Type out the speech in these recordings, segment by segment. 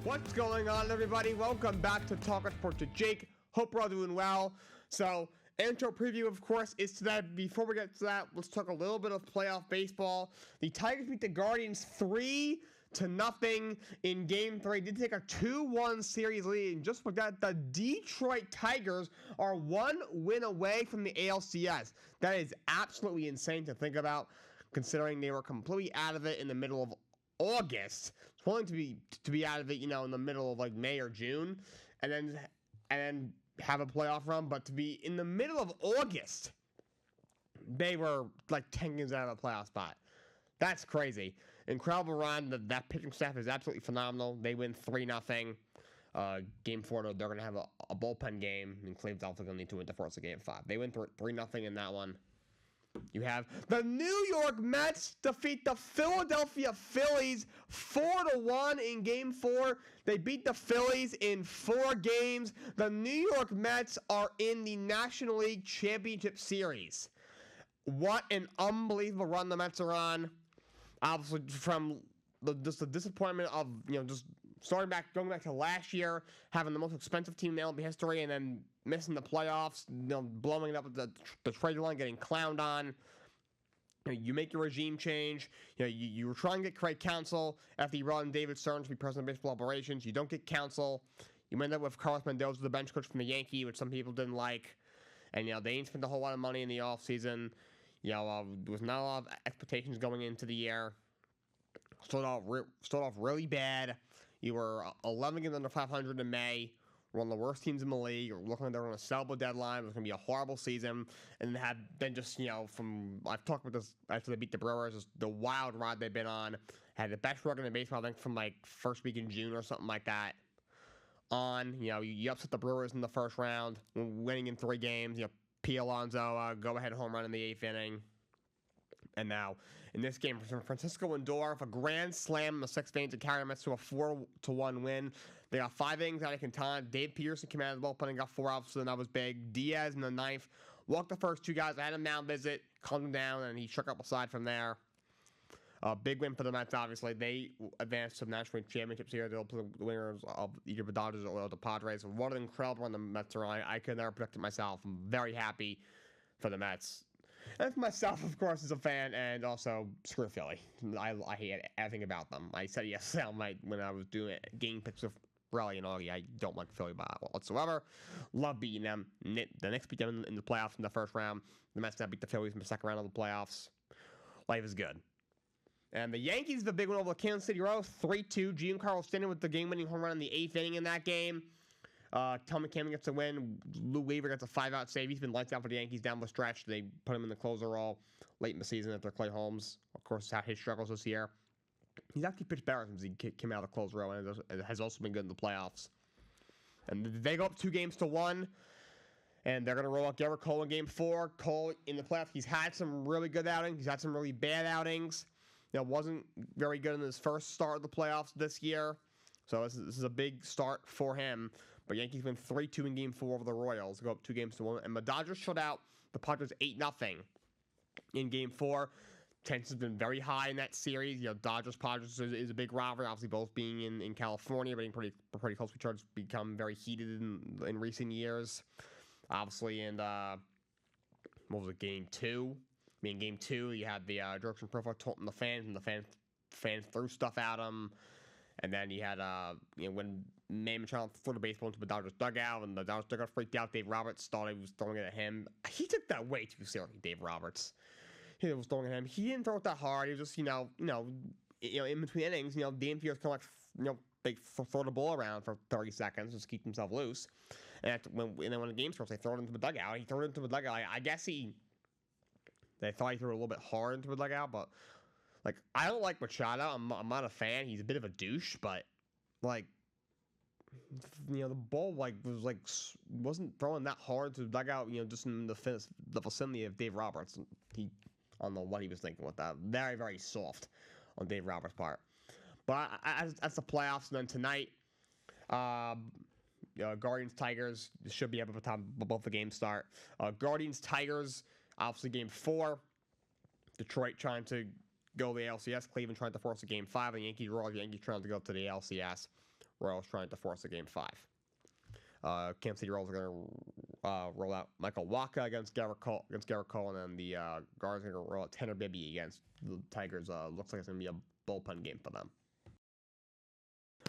What's going on, everybody? Welcome back to Talkin Sports with Jake. Hope we're all doing well. So, intro preview, of course, is today. Before we get to that, let's talk a little bit of playoff baseball. The Tigers beat the Guardians 3-0 in Game 3. Did take a 2-1 series lead. And just like that, the Detroit Tigers are one win away from the ALCS. That is absolutely insane to think about, considering they were completely out of it in the middle of August. It's willing to be out of it, in the middle of like May or June, and then have a playoff run. But to be in the middle of August, they were like 10 games out of a playoff spot. That's crazy. Incredible run. That pitching staff is absolutely phenomenal. They win 3-0. Game 4, they're going to have a bullpen game, and Cleveland's also going to need to win to force a Game 5. They win 3-0 in that one. You have the New York Mets defeat the Philadelphia Phillies 4-1 in Game 4. They beat the Phillies in 4 games. The New York Mets are in the National League Championship Series. What an unbelievable run the Mets are on. Obviously, from just the disappointment of just going back to last year, having the most expensive team in MLB history, and then missing the playoffs, blowing it up at the trade line, getting clowned on. You make your regime change. You were trying to get Craig Counsell after you brought in David Stern to be president of baseball operations. You don't get Counsell. You end up with Carlos Mendoza, the bench coach from the Yankees, which some people didn't like. And they ain't spent a whole lot of money in the offseason. There was not a lot of expectations going into the year. Started off really bad. You were 11 games under 500 in May. One of the worst teams in the league. You're looking like they're on a sellable deadline. It was going to be a horrible season. And have been just, I've talked about this after they beat the Brewers, just the wild ride they've been on. Had the best record in baseball, I think, from like first week in June or something like that. You upset the Brewers in the first round, winning in 3 games. P. Alonso, go-ahead home run in the 8th inning. And now, in this game, Francisco Lindor, with a grand slam in the 6th inning to carry the Mets to a 4-1 win. They got 5 innings out of Quintana. Dave Peterson came out of the bullpen and got 4 outs, so that was big. Diaz in the 9th walked the first 2 guys. I had a mound visit, calmed him down, and he shook up aside from there. Big win for the Mets, obviously. They advanced to the National League Championship Series. They'll play the winners of either the Dodgers or the Padres. What an incredible run the Mets are on. I could never predict it myself. I'm very happy for the Mets. And for myself, of course, as a fan, and also screw Philly. I hate everything about them. I said yesterday when I was doing game picks with Raleigh and Augie, I don't like Philly whatsoever. Love beating them. The Knicks beat them in the playoffs in the first round. The Mets now beat the Phillies in the second round of the playoffs. Life is good. And the Yankees, the big one over the Kansas City Royals, 3-2. Giancarlo Stanton with the game-winning home run in the 8th inning in that game. Tom McCammon gets a win. Lou Weaver gets a 5-out save. He's been lights out for the Yankees down the stretch. They put him in the closer role late in the season after Clay Holmes, of course, had his struggles this year. He's actually pitched better since he came out of the closer role, and it has also been good in the playoffs. And they go up 2-1, and they're going to roll out Garrett Cole in Game 4. Cole in the playoffs, he's had some really good outings. He's had some really bad outings. Wasn't very good in his first start of the playoffs this year. So this is a big start for him. But Yankees win 3-2 in Game 4 over the Royals. Go up 2-1. And the Dodgers shut out the Padres 8-0 in Game 4. Tension's been very high in that series. Dodgers-Padres is a big rivalry. Obviously, both being in California, being pretty close. Each other's become very heated in recent years. Obviously, in what was it, Game 2? In Game 2, you had the direction profile taunting the fans, and the fans threw stuff at him. And then you had, when Manny Machado threw the baseball into the Dodgers dugout, and the Dodgers dugout freaked out. Dave Roberts thought he was throwing it at him. He took that way too seriously, Dave Roberts. He was throwing it at him. He didn't throw it that hard. He was just, in between innings, DMP was kind of like, they throw the ball around for 30 seconds just to keep himself loose. And then when the game starts, they throw it into the dugout. He threw it into the dugout. I guess they thought he threw it a little bit hard into the dugout, but I don't like Machado. I'm not a fan. He's a bit of a douche, but the ball wasn't throwing that hard to the dugout. Just in the vicinity of Dave Roberts. I don't know what he was thinking with that. Very, very soft on Dave Roberts' part. But that's the playoffs. And then tonight, Guardians-Tigers should be able to time both the games start. Guardians-Tigers, obviously Game 4. Detroit trying to go to the LCS. Cleveland trying to force a Game 5. The Yankees trying to go to the LCS. Royals trying to force a Game 5. Kansas City Royals are going to roll out Michael Wacha against Garrett Cole, and then the Guards are going to roll out Tanner Bibby against the Tigers. Looks like it's going to be a bullpen game for them.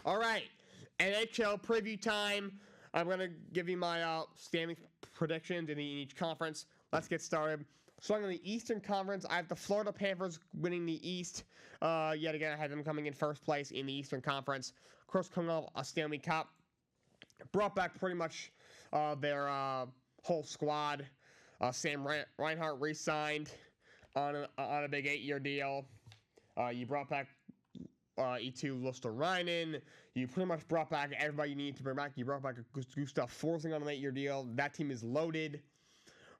All right, NHL preview time. I'm going to give you my standing predictions in each conference. Let's get started. Starting in the Eastern Conference, I have the Florida Panthers winning the East. Yet again, I had them coming in first place in the Eastern Conference. Of course, coming off a Stanley Cup. Brought back pretty much their whole squad. Sam Reinhart re-signed on a big 8-year deal. You brought back E2 Luster-Reinen. You pretty much brought back everybody you need to bring back. You brought back Gustav Forsling on an 8-year deal. That team is loaded.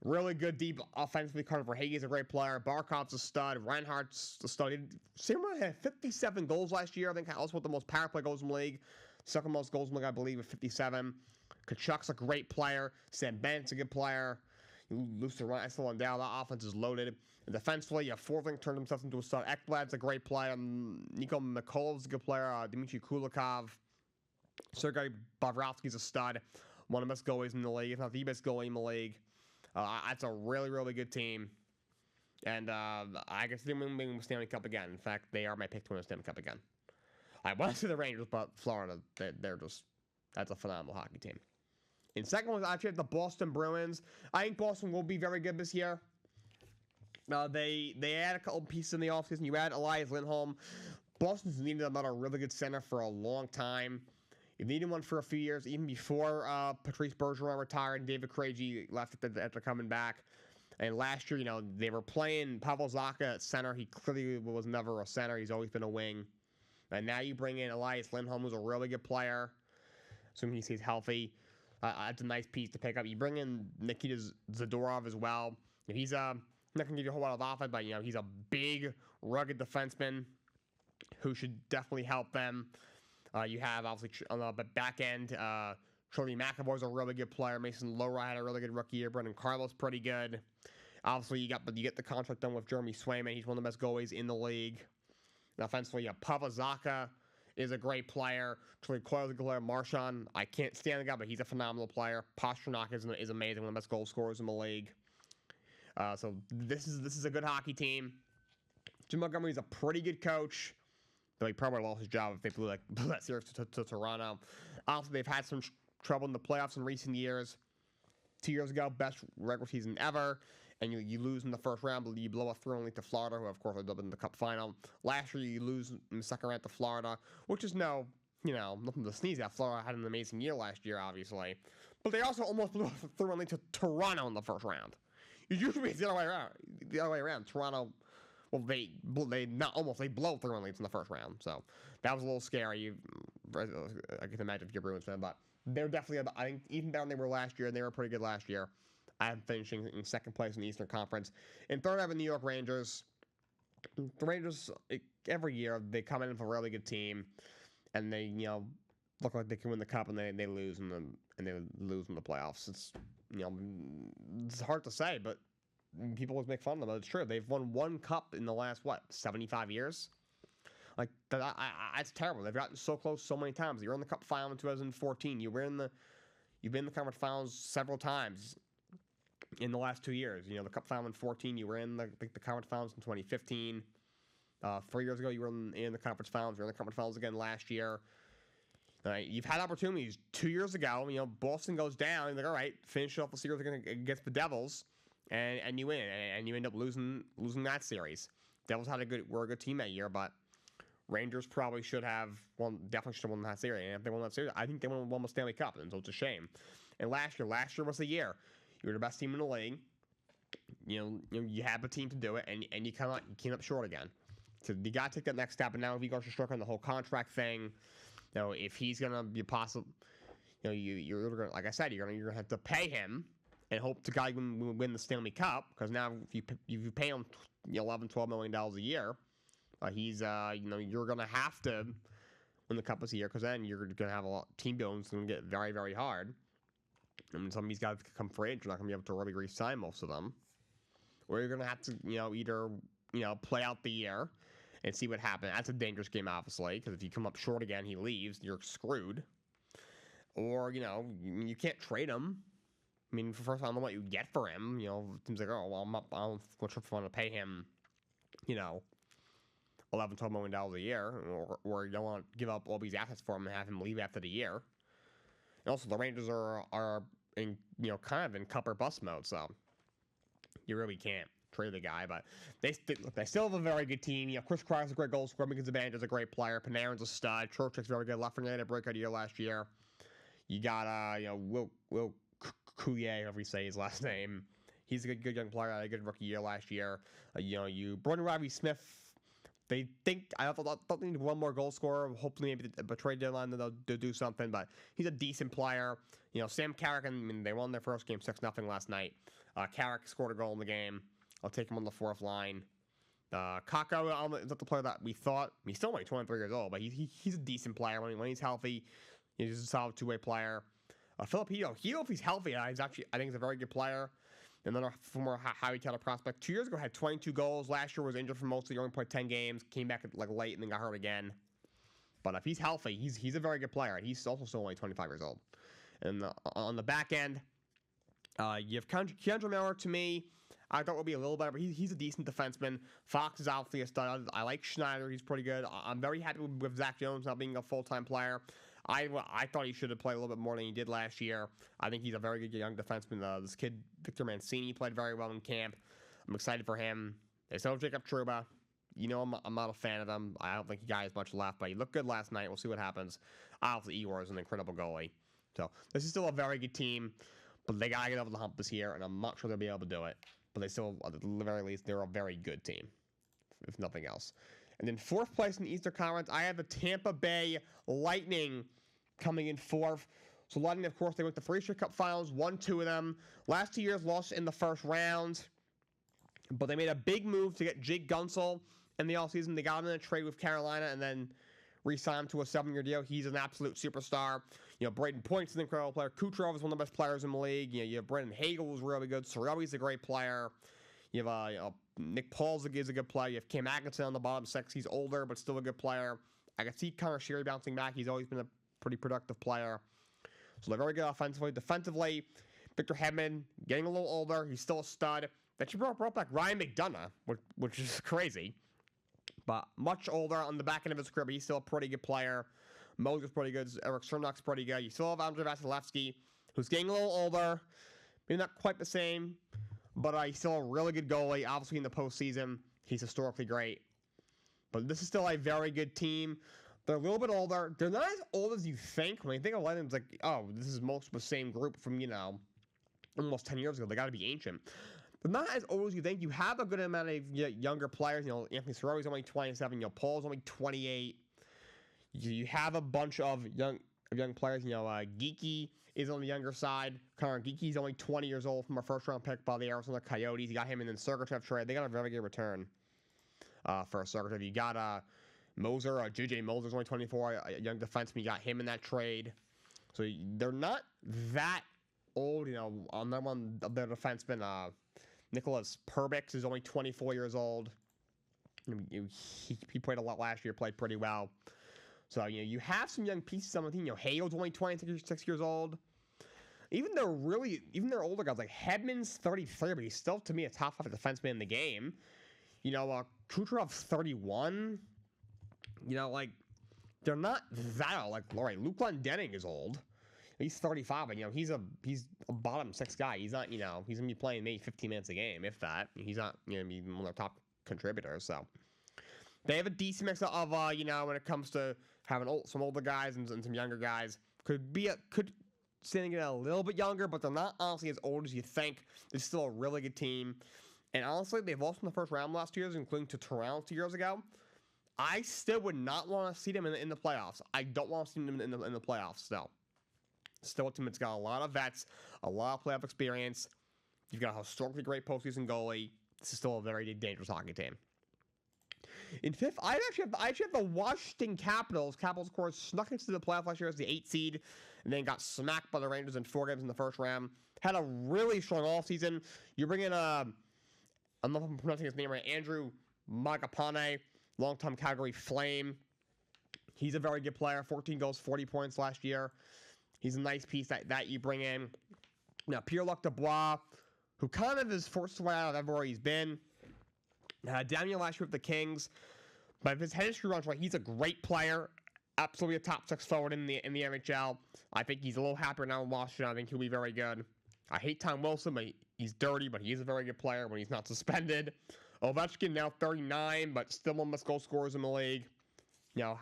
Really good deep offensively. Carter Verhaeghe is a great player. Barkov's a stud. Reinhardt's a stud. Sam Reinhart had 57 goals last year. I think also with the most power play goals in the league. Second most goals in the league, I believe, with 57. Kachuk's a great player. Sam Bennett's a good player. Luster-Reinen still on down. That offense is loaded. And defensively, you have Forsling turned himself into a stud. Ekblad's a great player. Nico Mikolov's a good player. Dmitry Kulikov. Sergei Bobrovsky's a stud. One of the best goalies in the league, if not the best goalie in the league. That's a really, really good team. And I guess they're winning the Stanley Cup again. In fact, they are my pick to win the Stanley Cup again. I want to see the Rangers, but Florida, that's a phenomenal hockey team. In second one, I actually have the Boston Bruins. I think Boston will be very good this year. They add a couple pieces in the offseason. You add Elias Lindholm. Boston's needed another really good center for a long time. You've needed one for a few years, even before Patrice Bergeron retired and David Krejci left after coming back. And last year, they were playing Pavel Zacha at center. He clearly was never a center. He's always been a wing. And now you bring in Elias Lindholm, who's a really good player, assuming he stays healthy. That's a nice piece to pick up. You bring in Nikita Zadorov as well. He's not going to give you a whole lot of offense, but he's a big, rugged defenseman who should definitely help them. You have obviously on the back end, Charlie McAvoy's a really good player. Mason Lohrei had a really good rookie year. Brendan Carlos pretty good. Obviously, you get the contract done with Jeremy Swayman. He's one of the best goalies in the league. Offensively, Pavel Zacha is a great player. Troy Coyle's a good player. Marchand, I can't stand the guy, but he's a phenomenal player. Pastrnak is amazing, one of the best goal scorers in the league. So this is a good hockey team. Jim Montgomery's a pretty good coach, though he probably lost his job if they blew that series to Toronto. Also, they've had some trouble in the playoffs in recent years. 2 years ago, best regular season ever. And you lose in the first round, but you blow a 3-1 lead to Florida, who of course ended up in the Cup final. Last year, you lose in the second round to Florida, which is nothing to sneeze at. Florida had an amazing year last year, obviously, but they also almost blew a 3-1 lead to Toronto in the first round. Usually it's the other way around. Toronto, well, they blow 3-1 leads in the first round, so that was a little scary. I can imagine if you're a Bruins fan, but they're definitely, I think, even better than they were last year, and they were pretty good last year. I'm finishing in second place in the Eastern Conference. In third, I have the New York Rangers. The Rangers, every year, they come in with a really good team, and they, look like they can win the Cup, and they lose in the playoffs. It's hard to say, but people always make fun of them. But it's true. They've won one Cup in the last 75 years. Like that's terrible. They've gotten so close so many times. You were in the Cup final in 2014. You've been in the conference finals several times in the last 2 years. The Cup final in 2014, you were in the conference finals in 2015. 3 years ago, you were in the conference finals. You're in the conference finals again last year. You've had opportunities. 2 years ago, Boston goes down, and they're all right, finish off the series against the Devils, and you win, and you end up losing that series. Devils were a good team that year, but Rangers probably definitely should have won that series. And if they won that series, I think they won the Stanley Cup, and so it's a shame. And last year was the year. You were the best team in the league. You have a team to do it, and you came up short again. So you got to take that next step. And now if you go to on the whole contract thing, if he's gonna be possible, you're gonna, like I said, you're gonna have to pay him and hope the guy can win the Stanley Cup, because now if you pay him $11-12 million a year, he's you're gonna have to win the Cup this year, because then you're gonna have a lot team building. It's gonna get very, very hard. I mean, some of these guys come free agents. You're not going to be able to really re-sign most of them. Or you're going to have to, either, play out the year and see what happens. That's a dangerous game, obviously, because if you come up short again, he leaves, you're screwed. Or, you can't trade him. I mean, first, I don't know what you get for him. Teams like, oh, well, I don't know if I want to pay him, $11, $12 million a year, or you don't want to give up all these assets for him and have him leave after the year. And also, the Rangers are in, kind of in cup or bust mode, so you really can't trade the guy. But they still have a very good team. Chris Kreider's a great goal scorer. Because Zibanejad's a great player. Panarin's a stud. Trocheck's very good. Lafreniere had a breakout year last year. You got Will Coulier, however you say his last name. He's a good young player. Had a good rookie year last year. You Brendan Robbie-Smith. They think I thought they need one more goal scorer. Hopefully, maybe a trade deadline they'll do something. But he's a decent player. Sam Carrick. I mean, they won their first game 6-0 last night. Carrick scored a goal in the game. I'll take him on the fourth line. Kakko is not the player that we thought. He's still only 23 years old, but he's a decent player when he's healthy. He's a solid two-way player. Filipino, if he's healthy, I think he's a very good player. Another former highly touted prospect. 2 years ago, had 22 goals. Last year was injured for most of the year, only played 10 games. Came back late and then got hurt again. But if he's healthy, he's a very good player. And he's also still only 25 years old. And on the back end, you have Keandre Miller. To me, I thought would be a little better, but he's a decent defenseman. Fox is obviously a stud. I like Schneider. He's pretty good. I'm very happy with Zach Jones not being a full-time player. I thought he should have played a little bit more than he did last year. I think he's a very good young defenseman. This kid, Victor Mancini, played very well in camp. I'm excited for him. They still have Jacob Trouba. I'm not a fan of him. I don't think the guy has much left, but he looked good last night. We'll see what happens. Obviously, Igor is an incredible goalie. So this is still a very good team, but they got to get over the hump this year, and I'm not sure they'll be able to do it. But they still, at the very least, they're a very good team, if nothing else. And then fourth place in the Eastern Conference, I have the Tampa Bay Lightning coming in fourth. So Lightning, of course, they went to 3 straight Cup Finals, won 2 of them. Last 2 years, lost in the first round. But they made a big move to get Jake Gunsel in the offseason. They got him in a trade with Carolina and then re-signed him to a 7-year deal. He's an absolute superstar. Braden Point's an incredible player. Kucherov is one of the best players in the league. You have Brendan Hagel who's really good. Sorobi's a great player. You have Nick Paul's is a good player. You have Cam Atkinson on the bottom 6. He's older, but still a good player. I can see Connor Sheary bouncing back. He's always been a pretty productive player. So they're very good offensively. Defensively, Victor Hedman, getting a little older. He's still a stud. That you brought back Ryan McDonough, which is crazy. But much older on the back end of his career, but he's still a pretty good player. Moser's pretty good. Eric Cernak's pretty good. You still have Andrei Vasilevsky, who's getting a little older. Maybe not quite the same, but he's still a really good goalie. Obviously, in the postseason, he's historically great. But this is still a very good team. They're a little bit older. They're not as old as you think. When you think of Lightning, it's like, oh, this is most of the same group from, almost 10 years ago. They got to be ancient. They're not as old as you think. You have a good amount of younger players. Anthony Cirelli's only 27. Paul's only 28. You have a bunch of young players. Geeky is on the younger side. Connor Geeky's only 20 years old from a first-round pick by the Arizona Coyotes. You got him in the Sergachev trade. They got a very good return for Sergachev. You got Moser, J.J. Moser's only 24, a young defenseman. You got him in that trade. So they're not that old. Another one of their defensemen, Nicholas Perbix, is only 24 years old. He played a lot last year, played pretty well. So, you have some young pieces on the team. Hale's only 26 years old. Even their older guys, like Hedman's 33, but he's still, to me, a top 5 defenseman in the game. Kucherov's 31. They're not that old. Right, Luke Glendening is old. He's 35, but he's a bottom 6 guy. He's not, he's gonna be playing maybe 15 minutes a game, if that. He's not gonna be one of their top contributors. So they have a decent mix of when it comes to having some older guys and some younger guys. Could standing it a little bit younger, but they're not honestly as old as you think. They're still a really good team. And honestly, they've lost in the first round last year, including to Toronto 2 years ago. I still would not want to see them in the playoffs. I don't want to see them in the playoffs still. Still a team that's got a lot of vets, a lot of playoff experience. You've got a historically great postseason goalie. This is still a very dangerous hockey team. In fifth, I actually have the Washington Capitals. Capitals, of course, snuck into the playoff last year as the 8th seed, and then got smacked by the Rangers in 4 games in the first round. Had a really strong offseason. You bring in I'm not pronouncing his name right, Andrew Magapane. long-time Calgary Flame. He's a very good player. 14 goals, 40 points last year. He's a nice piece that you bring in. Now, Pierre-Luc Dubois, who kind of is forced away out of everywhere he's been. Daniel last year with the Kings. But if his head history runs right, he's a great player. Absolutely a top 6 forward in the NHL. I think he's a little happier now in Washington. I think he'll be very good. I hate Tom Wilson, but he's dirty, but he is a very good player when he's not suspended. Ovechkin now 39, but still one of the best goal scorers in the league. You know,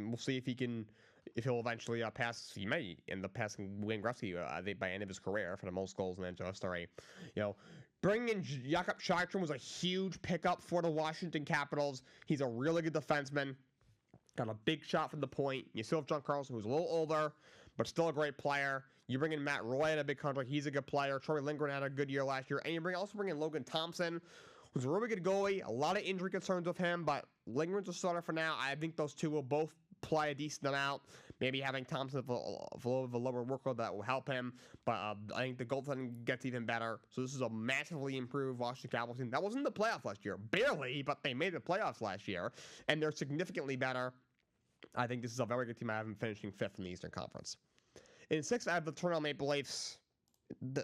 we'll see if he'll eventually pass. He may end up passing Wayne Gretzky by the end of his career for the most goals in NHL history. You know, bringing in Jakob Chychrun was a huge pickup for the Washington Capitals. He's a really good defenseman. Got a big shot from the point. You still have John Carlson, who's a little older, but still a great player. You bring in Matt Roy at a big contract. He's a good player. Troy Lindgren had a good year last year. And you also bring in Logan Thompson, who's a really good goalie. A lot of injury concerns with him, but Lindgren's a starter for now. I think those two will both play a decent amount. Maybe having Thompson with a little bit of a lower workload that will help him. But I think the goaltending gets even better. So this is a massively improved Washington Capitals team. That wasn't the playoffs last year. Barely, but they made the playoffs last year. And they're significantly better. I think this is a very good team. I have them finishing 5th in the Eastern Conference. In 6th, I have the Toronto Maple Leafs.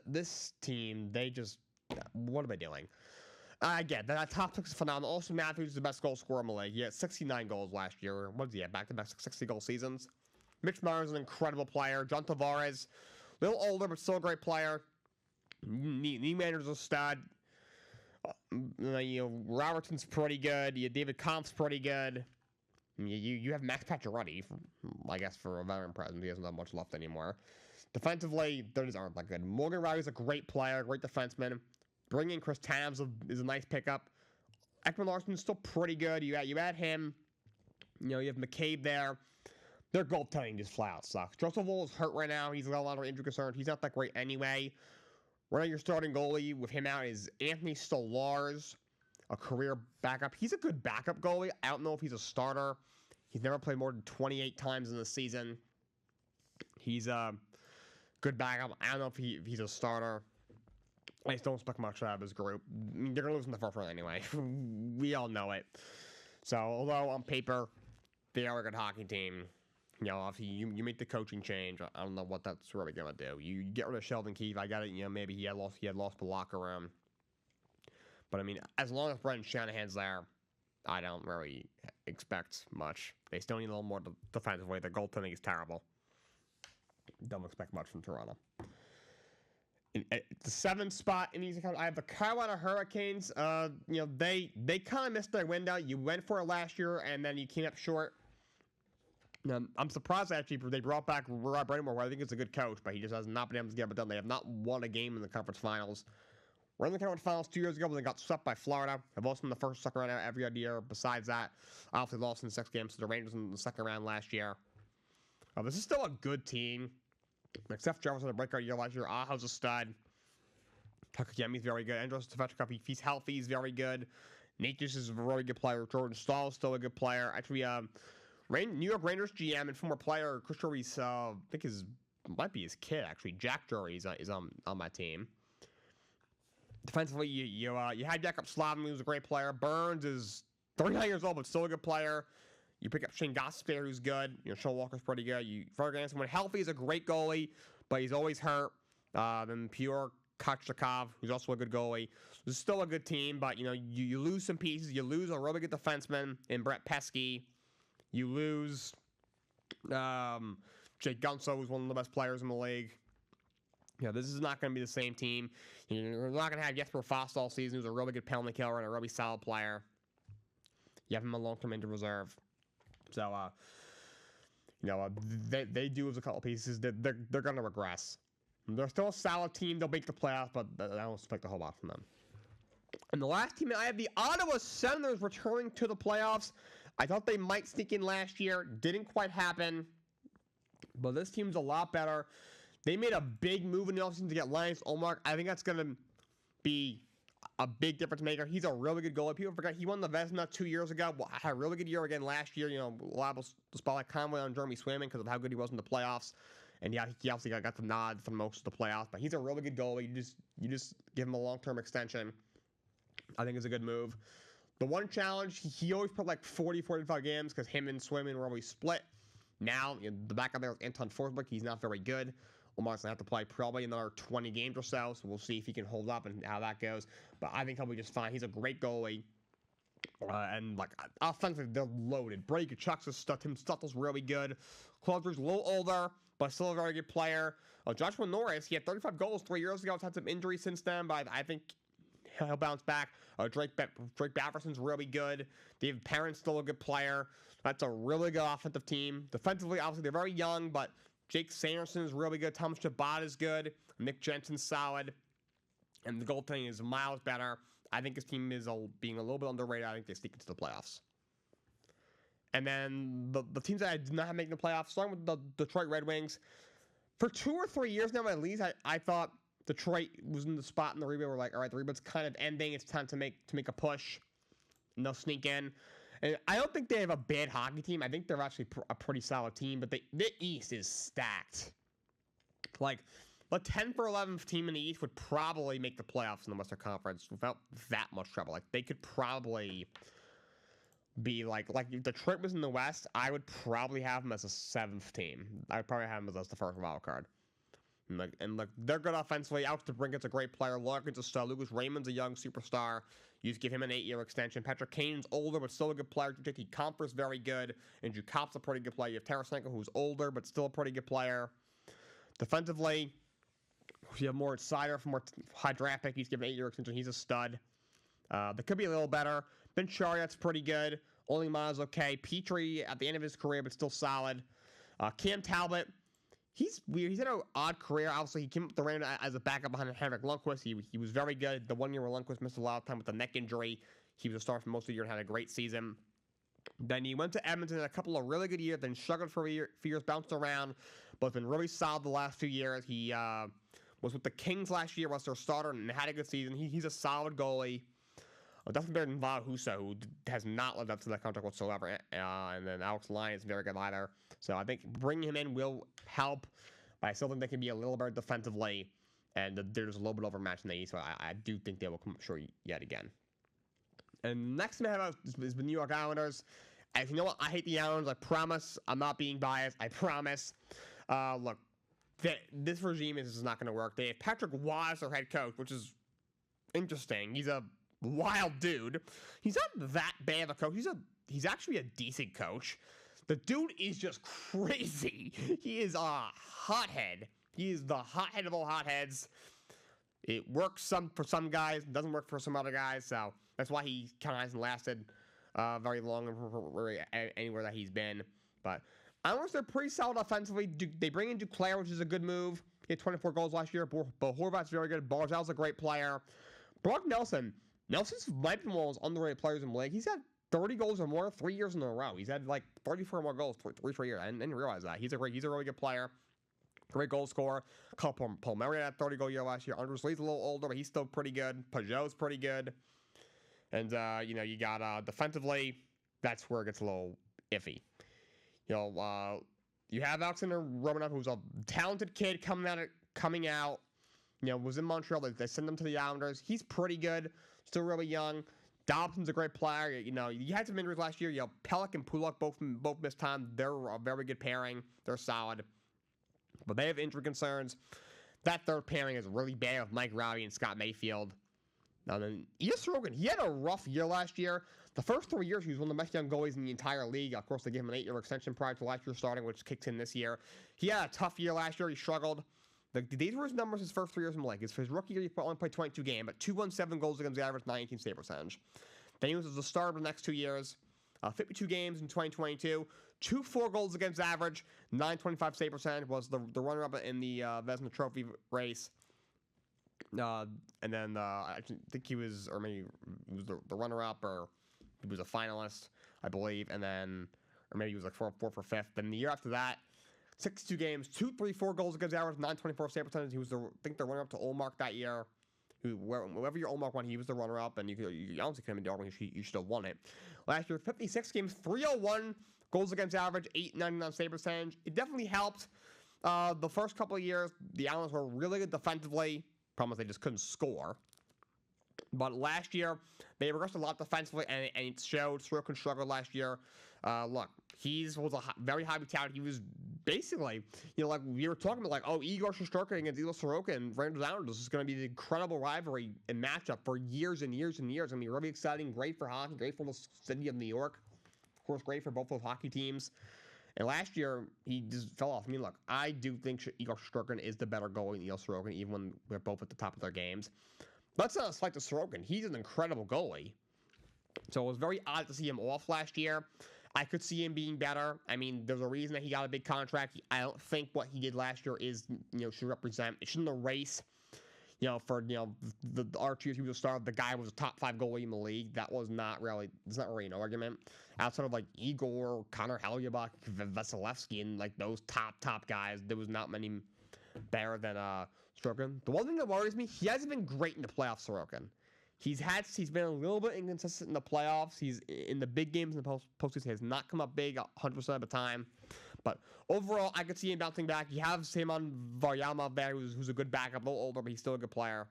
This team, what are they doing? Again, that top 6 is phenomenal. Austin Matthews is the best goal scorer in the league. He had 69 goals last year. What did he have? Back-to-back 60-goal seasons. Mitch Marner is an incredible player. John Tavares, a little older, but still a great player. Nylander's a stud. Robertson's pretty good. David Kampf's pretty good. You have Max Pacioretty, I guess, for a veteran presence. He doesn't have much left anymore. Defensively, they just aren't that good. Morgan Rielly's a great player, great defenseman. Bringing in Chris Tams is a nice pickup. Ekman Larsson's still pretty good. You add him. You have McCabe there. Their goaltending just flat out sucks. Joseph Woll is hurt right now. He's got a lot of injury concerns. He's not that great anyway. Right now, your starting goalie with him out is Anthony Stolarz, a career backup. He's a good backup goalie. I don't know if he's a starter. He's never played more than 28 times in the season. He's a good backup. I don't know if he's a starter. I just don't expect much out of his group. I mean, they're going to lose in the first round anyway. We all know it. So, although on paper, they are a good hockey team, if you make the coaching change, I don't know what that's really going to do. You get rid of Sheldon Keefe. I got it. Maybe he had lost the locker room. But, I mean, as long as Brendan Shanahan's there, I don't really expect much. They still need a little more defensively. Their goaltending is terrible. Don't expect much from Toronto. At the 7th spot in these accounts, I have the Carolina Hurricanes. They kind of missed their window. You went for it last year, and then you came up short. I'm surprised, actually, they brought back Rob Brind'Amour, who I think is a good coach, but he just has not been able to get it done. They have not won a game in the conference finals. We're in the conference finals 2 years ago, but they got swept by Florida. Have lost in the first, second round every other year. Besides that, obviously lost in 6 games to the Rangers in the second round last year. This is still a good team. Except Jefferson had a breakout year last year. Aho's a stud. Kakuyemi's very good. Andros Svechnikov, if he's healthy, he's very good. Natchez is a very good player. Jordan Staal is still a good player. Actually, New York Rangers GM and former player Chris Drury's, I think might be his kid, actually. Jack Drury is on my team. Defensively, you had Jakob Slavin, who's a great player. Burns is 39 years old, but still a good player. You pick up Shane Gostisbehere, who's good. Sean Walker's pretty good. Fergus Anderson, when healthy, is a great goalie, but he's always hurt. Then Pyotr Kochetkov, who's also a good goalie. This is still a good team, but you lose some pieces. You lose a really good defenseman in Brett Pesky. You lose Jake Gunsel, who's one of the best players in the league. This is not going to be the same team. You're not going to have Jesper Fast all season, who's a really good penalty killer and a really solid player. You have him on long-term injured reserve. So, they do lose a couple pieces. They're going to regress. They're still a solid team. They'll make the playoffs, but I don't expect a whole lot from them. And the last team, I have the Ottawa Senators returning to the playoffs. I thought they might sneak in last year. Didn't quite happen. But this team's a lot better. They made a big move in the offseason to get Linus Ullmark. I think that's going to be a big difference maker. He's a really good goalie. People forget he won the Vezina 2 years ago. Had a really good year again last year. A lot of the spotlight Conway on Jeremy Swayman because of how good he was in the playoffs. And yeah, he obviously got the nod for most of the playoffs. But he's a really good goalie. You just give him a long-term extension. I think it's a good move. The one challenge, he always put like 40, 45 games because him and Swayman were always split. Now, the backup there is Anton Forsberg. He's not very good. Omar's going to have to play probably another 20 games or so we'll see if he can hold up and how that goes. But I think he'll be just fine. He's a great goalie. And, like, offensively, they're loaded. Brady Kachuk's stuff. Tim Stutzel's really good. Clauser's a little older, but still a very good player. Joshua Norris, he had 35 goals 3 years ago. He's had some injuries since then, but I think he'll bounce back. Drake Batterson's really good. David Perrin's still a good player. That's a really good offensive team. Defensively, obviously, they're very young, but Jake Sanderson is really good. Thomas Chabot is good. Nick Jensen's solid. And the goaltending is miles better. I think his team is being a little bit underrated. I think they sneak into the playoffs. And then the teams that I did not have making the playoffs, starting with the Detroit Red Wings. For 2 or 3 years now, at least, I thought Detroit was in the spot in the rebuild. We're like, all right, the rebuild's kind of ending. It's time to make a push. And they'll sneak in. And I don't think they have a bad hockey team. I think they're actually a pretty solid team. But the East is stacked. Like, the 10th or 11th team in the East would probably make the playoffs in the Western Conference without that much trouble. Like, they could probably be like if Detroit was in the West, I would probably have them as a 7th team. I would probably have them as the first wild card. And look, they're good offensively. Alex DeBrincat's a great player. Larkin's a star. Lucas Raymond's a young superstar. You just give him an 8-year extension. Patrick Kane's older, but still a good player. J.T. Comfort's very good. Andrew Kopp's a pretty good player. You have Tarasenko, who's older, but still a pretty good player. Defensively, you have Moritz Seider from more high draft pick. He's given an 8-year extension. He's a stud. They could be a little better. Ben Chariot's pretty good. Only Miles okay. Petrie at the end of his career, but still solid. Cam Talbot, he's weird. He's had an odd career. Obviously, he came up the range as a backup behind Henrik Lundqvist. He was very good. The 1 year where Lundqvist missed a lot of time with the neck injury, he was a star for most of the year and had a great season. Then he went to Edmonton in a couple of really good years, then struggled for a few years, bounced around, but has been really solid the last few years. He was with the Kings last year, was their starter, and had a good season. He's a solid goalie. Definitely better than Vlad Huso, who has not lived up to that contract whatsoever. And then Alex Lyon is very good either. So I think bringing him in will help. But I still think they can be a little better defensively. And there's a little bit overmatched in the East. So I do think they will come up short yet again. And next thing I have is the New York Islanders. And you know what? I hate the Islanders. I promise. I'm not being biased. I promise. Look, this regime is not going to work. They have Patrick Waugh as their head coach, which is interesting. He's a wild dude. He's not that bad of a coach. He's actually a decent coach. The dude is just crazy. He is a hothead. He is the hothead of all hotheads. It works for some guys, doesn't work for some other guys. So that's why he kind of hasn't lasted very long anywhere that he's been. But I don't know if they're pretty solid offensively. They bring in Duclair, which is a good move. He had 24 goals last year. Bo Horvat's very good. Barzal's a great player. Brock Nelson's might be one of those underrated players in the league. He's had 30 goals or more 3 years in a row. He's had like 34 more goals 3 straight years. I didn't realize that. He's a really good player. Great goal scorer. Palmieri had a 30-goal year last year. Andres Lee's a little older, but he's still pretty good. Pajot's pretty good. And, you got defensively, that's where it gets a little iffy. You have Alexander Romanov, who's a talented kid coming out. Was in Montreal. They sent him to the Islanders. He's pretty good. Still really young. Dobson's a great player. You had some injuries last year. Pelech and Pulak both missed time. They're a very good pairing. They're solid. But they have injury concerns. That third pairing is really bad with Mike Rowdy and Scott Mayfield. Now then, Ilya Sorokin, he had a rough year last year. The first 3 years, he was one of the best young goalies in the entire league. Of course, they gave him an 8-year extension prior to last year starting, which kicks in this year. He had a tough year last year. He struggled. These were his numbers his first 3 years in the league. His rookie year, he only played 22 games, but 217 goals against the average, 918 save percentage. Then he was the starter the next 2 years. 52 games in 2022. 4 goals against average, 925 save percentage, was the runner-up in the Vezina Trophy race. And then I think he was, or maybe he was the runner-up, or he was a finalist, I believe. And then, or maybe he was like 4 for 5th. Then the year after that, 62 games, 4 goals against average, 924 save percentage. He was the runner-up to Olmark that year. Whoever your Olmark won, he was the runner-up, and you honestly couldn't have been the Olmark. You should have won it. Last year, 56 games, 301 goals against average, 899 save percentage. It definitely helped. The first couple of years, the Islanders were really good defensively. Problem is they just couldn't score. But last year, they regressed a lot defensively, and it showed. Sorokin struggled last year. Look, he was a very highly touted. He was basically, like we were talking about, like, oh, Igor Shesterkin against Igor Sorokin and Rangers Islanders is going to be the incredible rivalry and matchup for years and years and years. It's going to be really exciting, great for hockey, great for the city of New York. Of course, great for both those hockey teams. And last year, he just fell off. I mean, look, I do think Igor Shesterkin is the better goalie than Igor Sorokin, even when they're both at the top of their games. Let's not slight to Sorokin. He's an incredible goalie. So it was very odd to see him off last year. I could see him being better. I mean, there's a reason that he got a big contract. I don't think what he did last year is, should represent. It shouldn't erase, for, the Archie, he was a star. The guy was a top 5 goalie in the league. That was not really, there's not really an argument. Outside of, like, Igor, Connor Hellebuyck, Vasilevsky, and, like, those top guys, there was not many better than Sorokin. The one thing that worries me, he hasn't been great in the playoffs, Sorokin. He's been a little bit inconsistent in the playoffs. He's in the big games in the postseason. He has not come up big 100% of the time. But overall, I could see him bouncing back. You have Simon Varlamov there, who's a good backup, a little older, but he's still a good player.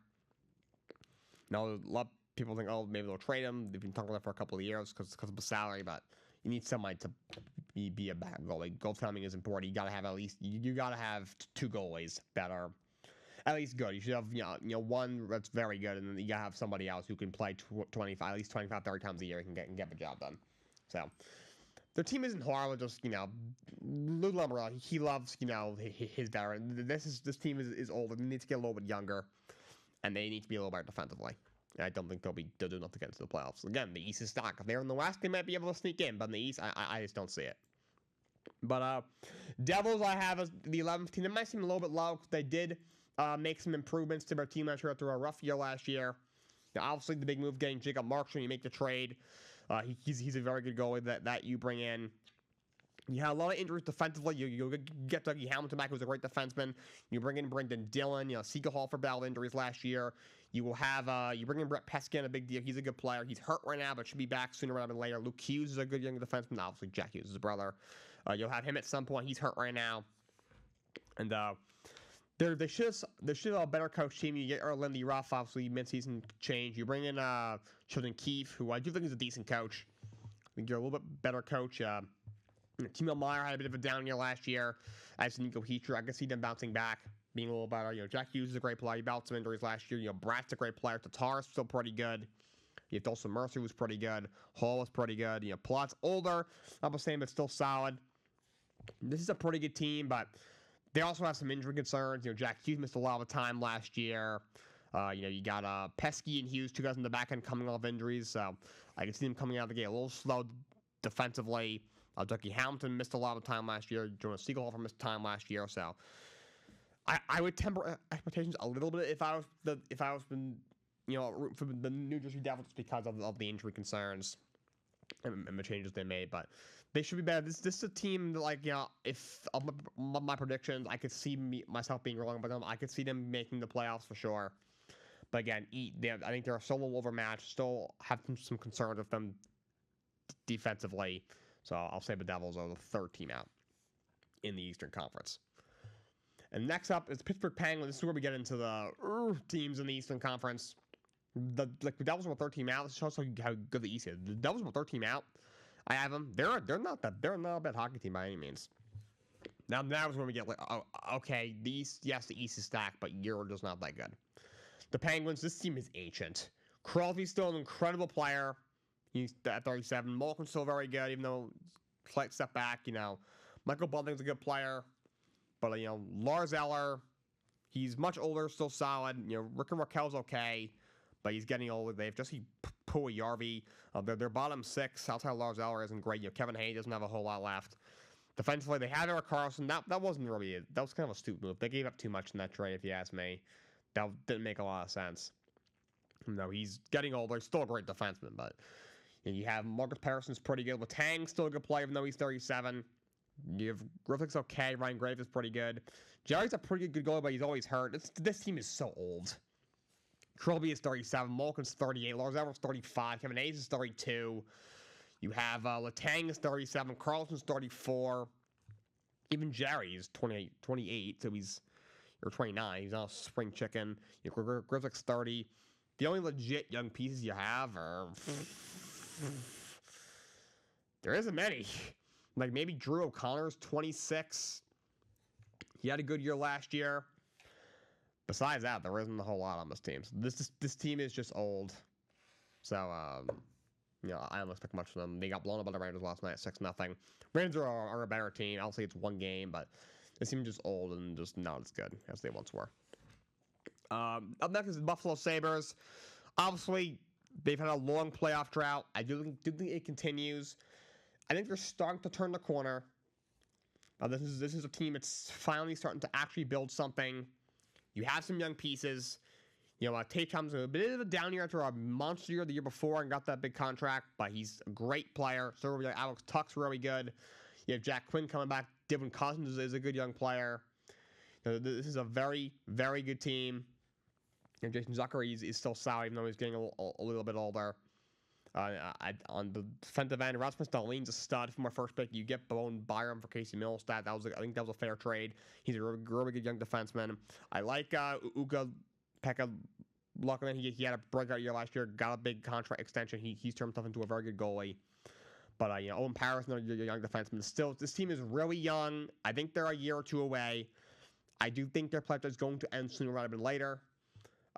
Now, a lot of people think, oh, maybe they'll trade him. They've been talking about it for a couple of years because of the salary, but you need somebody to be a backup goalie. Goaltending is important. You got to have you got to have 2 goalies that are at least good. You should have, one that's very good, and then you gotta have somebody else who can play 25, at least 25, 30 times a year and get the job done. So, their team isn't horrible. Just, Lou Lamoriello, he loves, his veteran. This team is older. They need to get a little bit younger, and they need to be a little better defensively. And I don't think they'll do enough to get into the playoffs. Again, the East is stocked. If they're in the West, they might be able to sneak in, but in the East, I just don't see it. But Devils, I have as the 11th team. They might seem a little bit low because they did make some improvements to their team last year after a rough year last year. Now, obviously, the big move getting Jacob Markstrom, you make the trade. He's a very good goalie that you bring in. You had a lot of injuries defensively. You get Dougie Hamilton back, who's a great defenseman. You bring in Brendan Dillon. Seagull Hall for battle injuries last year. You will have you bring in Brett Peskin, a big deal. He's a good player. He's hurt right now, but should be back sooner rather than later. Luke Hughes is a good young defenseman. Obviously, Jack Hughes is his brother. You'll have him at some point. He's hurt right now, and they should have a better coach team. You get Lindy Ruff, obviously mid-season change. You bring in Sheldon Keefe, who I do think is a decent coach. I think you're a little bit better coach. Timo Meier had a bit of a down year last year, as Nico Heater. I can see them bouncing back, being a little better. Jack Hughes is a great player. He battled some injuries last year. Bratt's a great player. Tatar's still pretty good. You have Dawson Mercer, was pretty good. Hall was pretty good. Plot's older, not the same, but still solid. This is a pretty good team, but they also have some injury concerns. Jack Hughes missed a lot of time last year. You got Pesky and Hughes, 2 guys in the back end coming off injuries. So I can see them coming out of the gate a little slow defensively. Dougie Hamilton missed a lot of time last year. Jonas Siegelhofer missed time last year. So I would temper expectations a little bit if I was rooting for the New Jersey Devils because of the injury concerns and the changes they made. But they should be better. This is a team that, if my predictions, I could see myself being wrong about them. I could see them making the playoffs for sure. But again, I think they're still a little overmatched. Still have some concerns with them defensively. So I'll say the Devils are the 3rd team out in the Eastern Conference. And next up is the Pittsburgh Penguins. This is where we get into the teams in the Eastern Conference. The Devils were 3rd team out. This shows how good the East is. The Devils were 3rd team out. I have them. They're not a bad hockey team by any means. Now is when we get okay, the East is stacked, but you're just not that good. The Penguins, this team is ancient. Crosby's still an incredible player. He's at 37. Malkin's still very good, even though slight step back. Michael Bunting's a good player, but Lars Eller, he's much older, still solid. Rick and Raquel's okay, but he's getting older. They have Jesse Puljujärvi. Their bottom 6 outside Lars Eller isn't great. Kevin Hayes doesn't have a whole lot left. Defensively, they have Erik Karlsson. That wasn't really it. That was kind of a stupid move. They gave up too much in that trade, if you ask me. That didn't make a lot of sense. No, he's getting older. He's still a great defenseman, but you have Marcus Patterson's pretty good. Letang's still a good player, even though he's 37. You have Griffith's okay. Ryan Graves is pretty good. Jerry's a pretty good goalie, but he's always hurt. This team is so old. Krulby is 37. Malkin's 38. Lars Eller's 35. Kevin Hayes is 32. You have Letang is 37. Carlson's 34. Even Jerry is 28, so he's or 29. He's not a spring chicken. Griffith's 30. the only legit young pieces you have are there isn't many. Like maybe Drew O'Connor's 26. He had a good year last year. Besides that, there isn't a whole lot on this team. So this team is just old. So I don't expect much from them. They got blown up by the Rangers last night, 6-0. Rangers are a better team. Obviously, it's one game, but this team is just old and just not as good as they once were. Up next is the Buffalo Sabres. Obviously, they've had a long playoff drought. I do think it continues. I think they're starting to turn the corner. This is a team that's finally starting to actually build something. You have some young pieces. Tate Thompson a bit of a down year after a monster year the year before and got that big contract, but he's a great player. So Alex Tuch's really good. You have Jack Quinn coming back. Dylan Cousins is a good young player. This is a very, very good team. Jason Zucker is still solid, even though he's getting a little bit older. On the defensive end, Rasmus Dahlin's a stud from our first pick. You get Bowen Byram for Casey Middlestat. I think that was a fair trade. He's a really good young defenseman. I like Uga Pekka Luckman. He had a breakout year last year. Got a big contract extension. He's turned himself into a very good goalie. But Owen Paris, another young defenseman. Still, this team is really young. I think they're a year or two away. I do think their playoff is going to end sooner rather than later.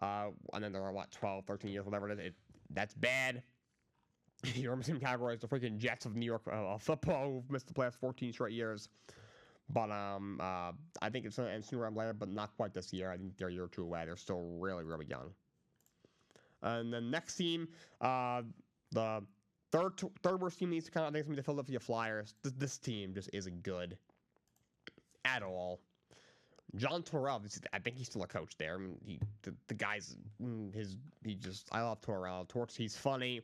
And then there are 12, 13 years, whatever it is. That's bad. You're in the same category as the freaking Jets of New York football, who've missed the playoffs 14 straight years. But I think it's going to end sooner rather than later, but not quite this year. I think they're a year or two away. They're still really, really young. And the next team, the third worst team needs to I think it's going to be the Philadelphia Flyers. This team just isn't good at all. John Torrell, I think he's still a coach there. I mean, the guy's I love Torrell. He's funny.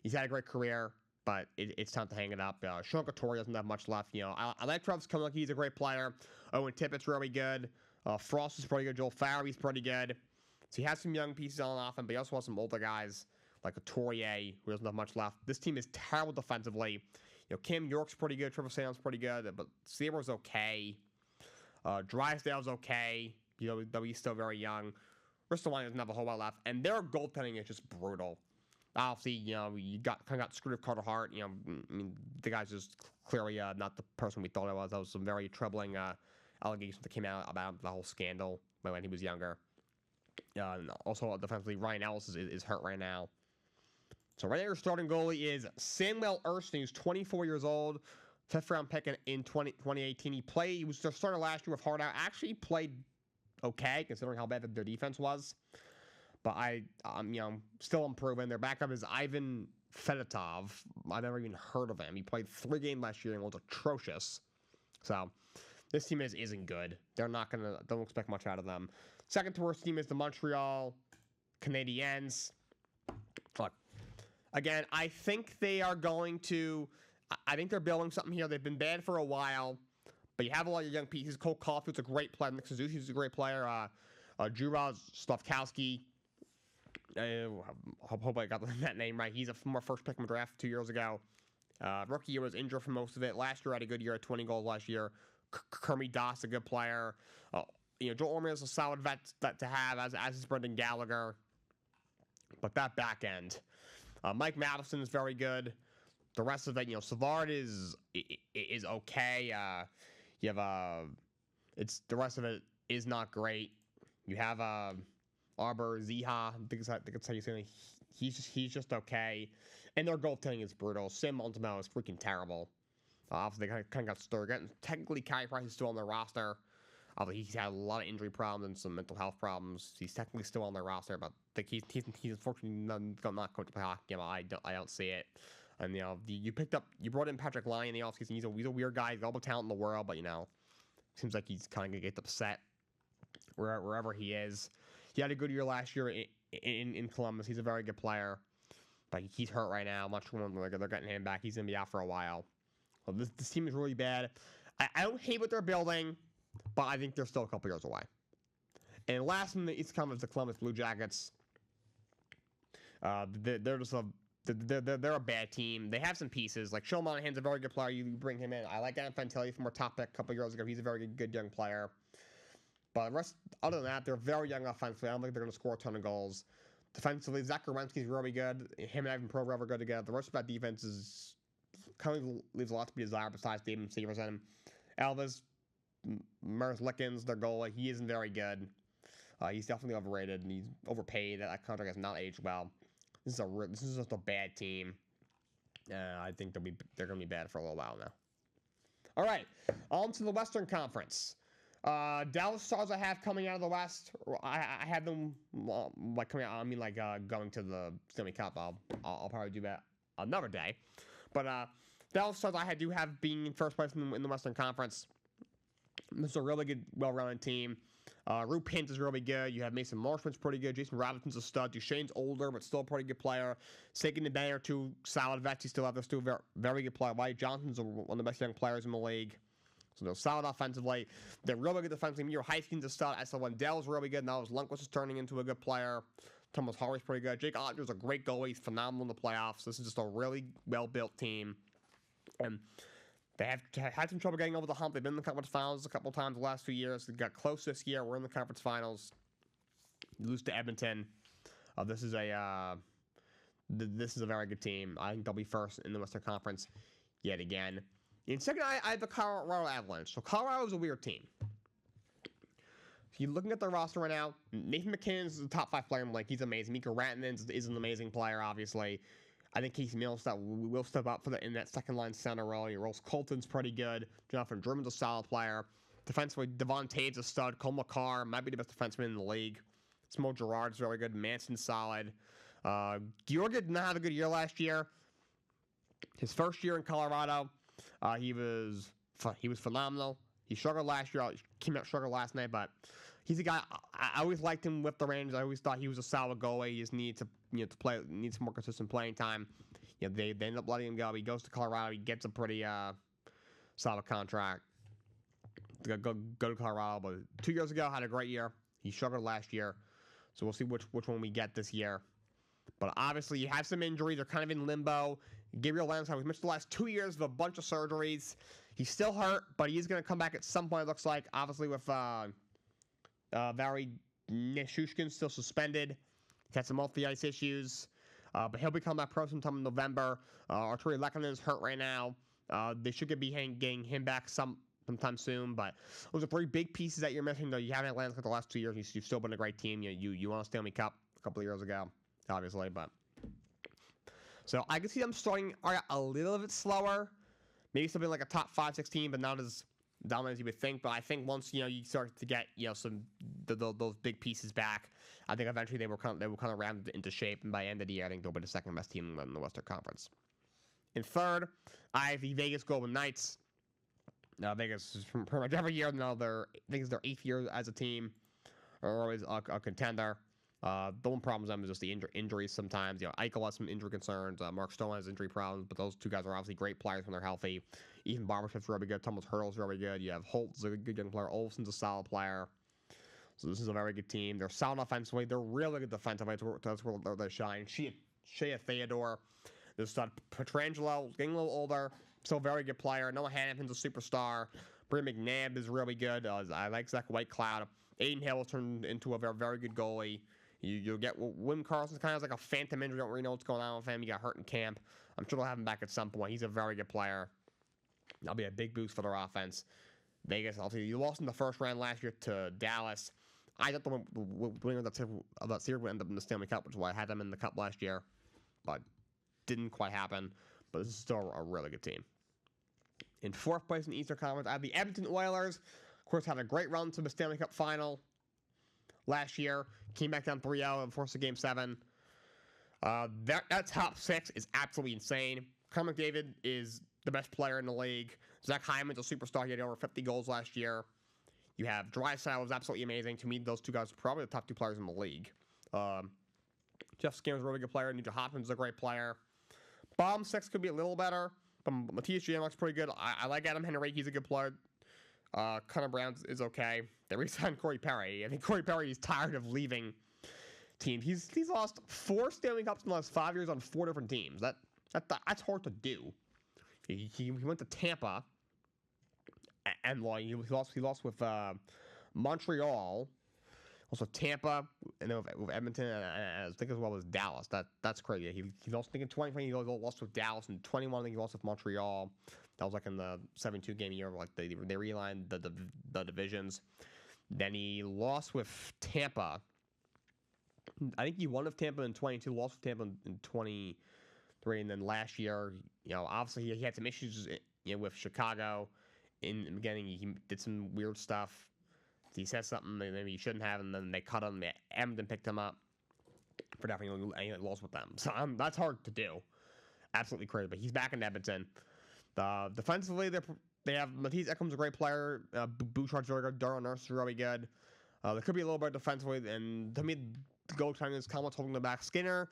He's had a great career, but it's time to hang it up. Sean Couturier doesn't have much left. I like Travis Kelce. He's a great player. Owen Tippett's really good. Frost is pretty good. Joel Farabey's pretty good. So he has some young pieces on offense, but he also has some older guys like Couturier, who doesn't have much left. This team is terrible defensively. Cam York's pretty good. Trevor Sam's pretty good, but Sabre's okay. Drysdale's okay. Though he's still very young. Bristol doesn't have a whole lot left, and their goaltending is just brutal. Obviously, you got screwed with Carter Hart. I mean, the guy's just clearly not the person we thought it was. That was some very troubling allegations that came out about the whole scandal when he was younger. And also, defensively, Ryan Ellis is hurt right now. So right now, your starting goalie is Samuel Ersting, who's 24 years old, 5th round pick in 2018. He was their starter last year with Hart out. Actually played okay, considering how bad their defense was. But I'm still improving. Their backup is Ivan Fedotov. I've never even heard of him. He played 3 games last year and was atrocious. So this team isn't good. Don't expect much out of them. Second to worst team is the Montreal Canadiens. Look, again, I think they are going to. I think they're building something here. They've been bad for a while, but you have a lot of young pieces. Cole Caulfield's a great player. Nick Suzuki's a great player. Juraj Slavkowski. I hope I got that name right. He's a former first pick in the draft 2 years ago. Rookie year was injured for most of it. Last year had a good year at 20 goals last year. Kermit Das, a good player. Joel Orman is a solid vet to have, as is Brendan Gallagher. But that back end. Mike Matheson is very good. The rest of it, Savard is okay. You have the rest of it is not great. You have Arbor Ziha. I think that's how you say it. He's just okay. And their goaltending is brutal. Sim Montemel is freaking terrible. Obviously, they kind of got stirred. Technically, Carey Price is still on their roster. Obviously, he's had a lot of injury problems and some mental health problems. He's technically still on their roster, but he's unfortunately not going to play hockey. I don't see it. And you brought in Patrick Lyon in the offseason. He's a weird guy. He's got all the talent in the world, but seems like he's kind of gonna get upset wherever he is. He had a good year last year in Columbus. He's a very good player, but he's hurt right now. Much more they're getting him back. He's gonna be out for a while. Well, this team is really bad. I don't hate what they're building, but I think they're still a couple years away. And last in the East Conference, the Columbus Blue Jackets. They're just they're a bad team. They have some pieces. Like Sean Monahan's a very good player. You bring him in. I like Adam Fantilli from our top pick a couple years ago. He's a very good young player. But other than that, they're very young offensively. I don't think they're going to score a ton of goals. Defensively, Zach Grabowski's really good. Him and Ivan Provorov are good together. The rest of that defense is kind of leaves a lot to be desired besides David Severs and Elvis Merzlikins, their goalie. He isn't very good. He's definitely overrated and he's overpaid. That contract has not aged well. This is just a bad team. I think they're going to be bad for a little while now. All right, on to the Western Conference. Dallas Stars I have coming out of the West. I have them like coming out. I mean, like going to the Stanley Cup. I'll probably do that another day. But Dallas Stars I do have being in first place in the Western Conference. This is a really good, well-rounded team. Rue Pint is really good. You have Mason Marshman's pretty good. Jason Robinson's a stud. Duchesne's older, but still a pretty good player. Sagan and Banner, two solid vets. You still have those two very good players. Wyatt Johnson's one of the best young players in the league. So they're solid offensively. They're really good defensively. Miro Heiskin's a stud. Esa Wendell's really good. Now Lundqvist is turning into a good player. Thomas Harley's pretty good. Jake Otter's a great goalie. He's phenomenal in the playoffs. This is just a really well-built team. And they have had some trouble getting over the hump. They've been in the conference finals a couple times the last few years. They got close this year. We're in the conference finals. You lose to Edmonton. This is a very good team. I think they'll be first in the Western Conference yet again. In second, I have the Colorado Avalanche. So Colorado is a weird team. If you're looking at their roster right now, Nathan McKinnon's the top 5 player in the league. He's amazing. Mika Rantanen is an amazing player, obviously. I think Casey Milstead will step up in that second line center role. Rose Colton's pretty good. Jonathan Drummond's a solid player. Defensively, Devon Tate's a stud. Cole McCarr might be the best defenseman in the league. Smo Girard's really good. Manson's solid. Georgia did not have a good year last year. His first year in Colorado, he was phenomenal. He struggled last year. Came out struggled last night, but he's a guy. I always liked him with the Rangers. I always thought he was a solid goalie. He just needs to play. Needs some more consistent playing time. They end up letting him go. He goes to Colorado. He gets a pretty solid contract. Go to Colorado. But 2 years ago, had a great year. He struggled last year, so we'll see which one we get this year. But obviously, you have some injuries. They're kind of in limbo. Gabriel Landeskog was missed the last 2 years with a bunch of surgeries. He's still hurt, but he is going to come back at some point, it looks like. Obviously, with Valery Nichushkin still suspended. He's had some off-the-ice issues. But he'll be coming back pro sometime in November. Arturi Lehkonen is hurt right now. They should be getting him back sometime soon. But those are 3 big pieces that you're missing. Though you haven't Landeskog the last 2 years. You've still been a great team. You won a Stanley Cup a couple of years ago, obviously. But so I can see them starting a little bit slower. Maybe something like a top 5-6 team, but not as dominant as you would think. But I think once you start to get some those big pieces back, I think eventually they will kind of round into shape. And by the end of the year, I think they'll be the second best team in the Western Conference. In third, I have the Vegas Golden Knights. Vegas is from pretty much every year now. I think it's their 8th year as a team, are always a contender. The one problem with them is just the injuries sometimes. Eichel has some injury concerns. Mark Stone has injury problems, but those two guys are obviously great players when they're healthy. Ethan Barbashev's really good. Thomas Hurdle's really good. You have Holt's a good young player. Olsen's a solid player. So this is a very good team. They're solid offensively. They're really good defensively. That's where they shine. Shea Theodore. There's Petrangelo, getting a little older. Still a very good player. Noah Hannifin's a superstar. Bree McNabb is really good. I like Zach Whitecloud. Aiden Hill has turned into a very, very good goalie. You'll get Wim Carlson's kind of like a phantom injury. Don't really know what's going on with him. He got hurt in camp. I'm sure they'll have him back at some point. He's a very good player. That'll be a big boost for their offense. Vegas, obviously, you lost in the first round last year to Dallas. I thought the winner of that series would end up in the Stanley Cup, which is why I had them in the Cup last year. But didn't quite happen. But this is still a really good team. In 4th place in the Eastern Conference, I have the Edmonton Oilers. Of course, had a great run to the Stanley Cup final last year. Came back down 3-0 and forced a Game 7. That top 6 is absolutely insane. Connor McDavid is the best player in the league. Zach Hyman's a superstar. He had over 50 goals last year. You have Draisaitl was absolutely amazing. To me, those two guys are probably the top 2 players in the league. Jeff Skinner's a really good player. Nugent Hopkins is a great player. Bottom 6 could be a little better, but Matthias Janmark's pretty good. I like Adam Henrique. He's a good player. Connor Brown is okay. They re-signed Corey Perry. I think Corey Perry is tired of leaving teams. He's lost 4 Stanley Cups in the last 5 years on 4 different teams. That's hard to do. He went to Tampa, and he lost with Montreal, Also Tampa, and then with Edmonton, and I think as well as Dallas. That's crazy. He's also thinking 2020 he lost with Dallas, and 21 I think he lost with Montreal. That was like in the 72 game year, like they realigned the divisions. Then he lost with Tampa. I think he won with Tampa in 22, lost with Tampa in 23, and then last year, obviously he had some issues, with Chicago. In the beginning, he did some weird stuff. He said something that maybe he shouldn't have, and then they cut him. Edmonton picked him up for definitely lost with them. So that's hard to do. Absolutely crazy. But he's back in Edmonton. Defensively, they have Matisse Ekholm's a great player. Bouchard's really good. Darnell Nurse is really good. There could be a little bit defensively, and to me, the goal time is Calmont holding the back. Skinner,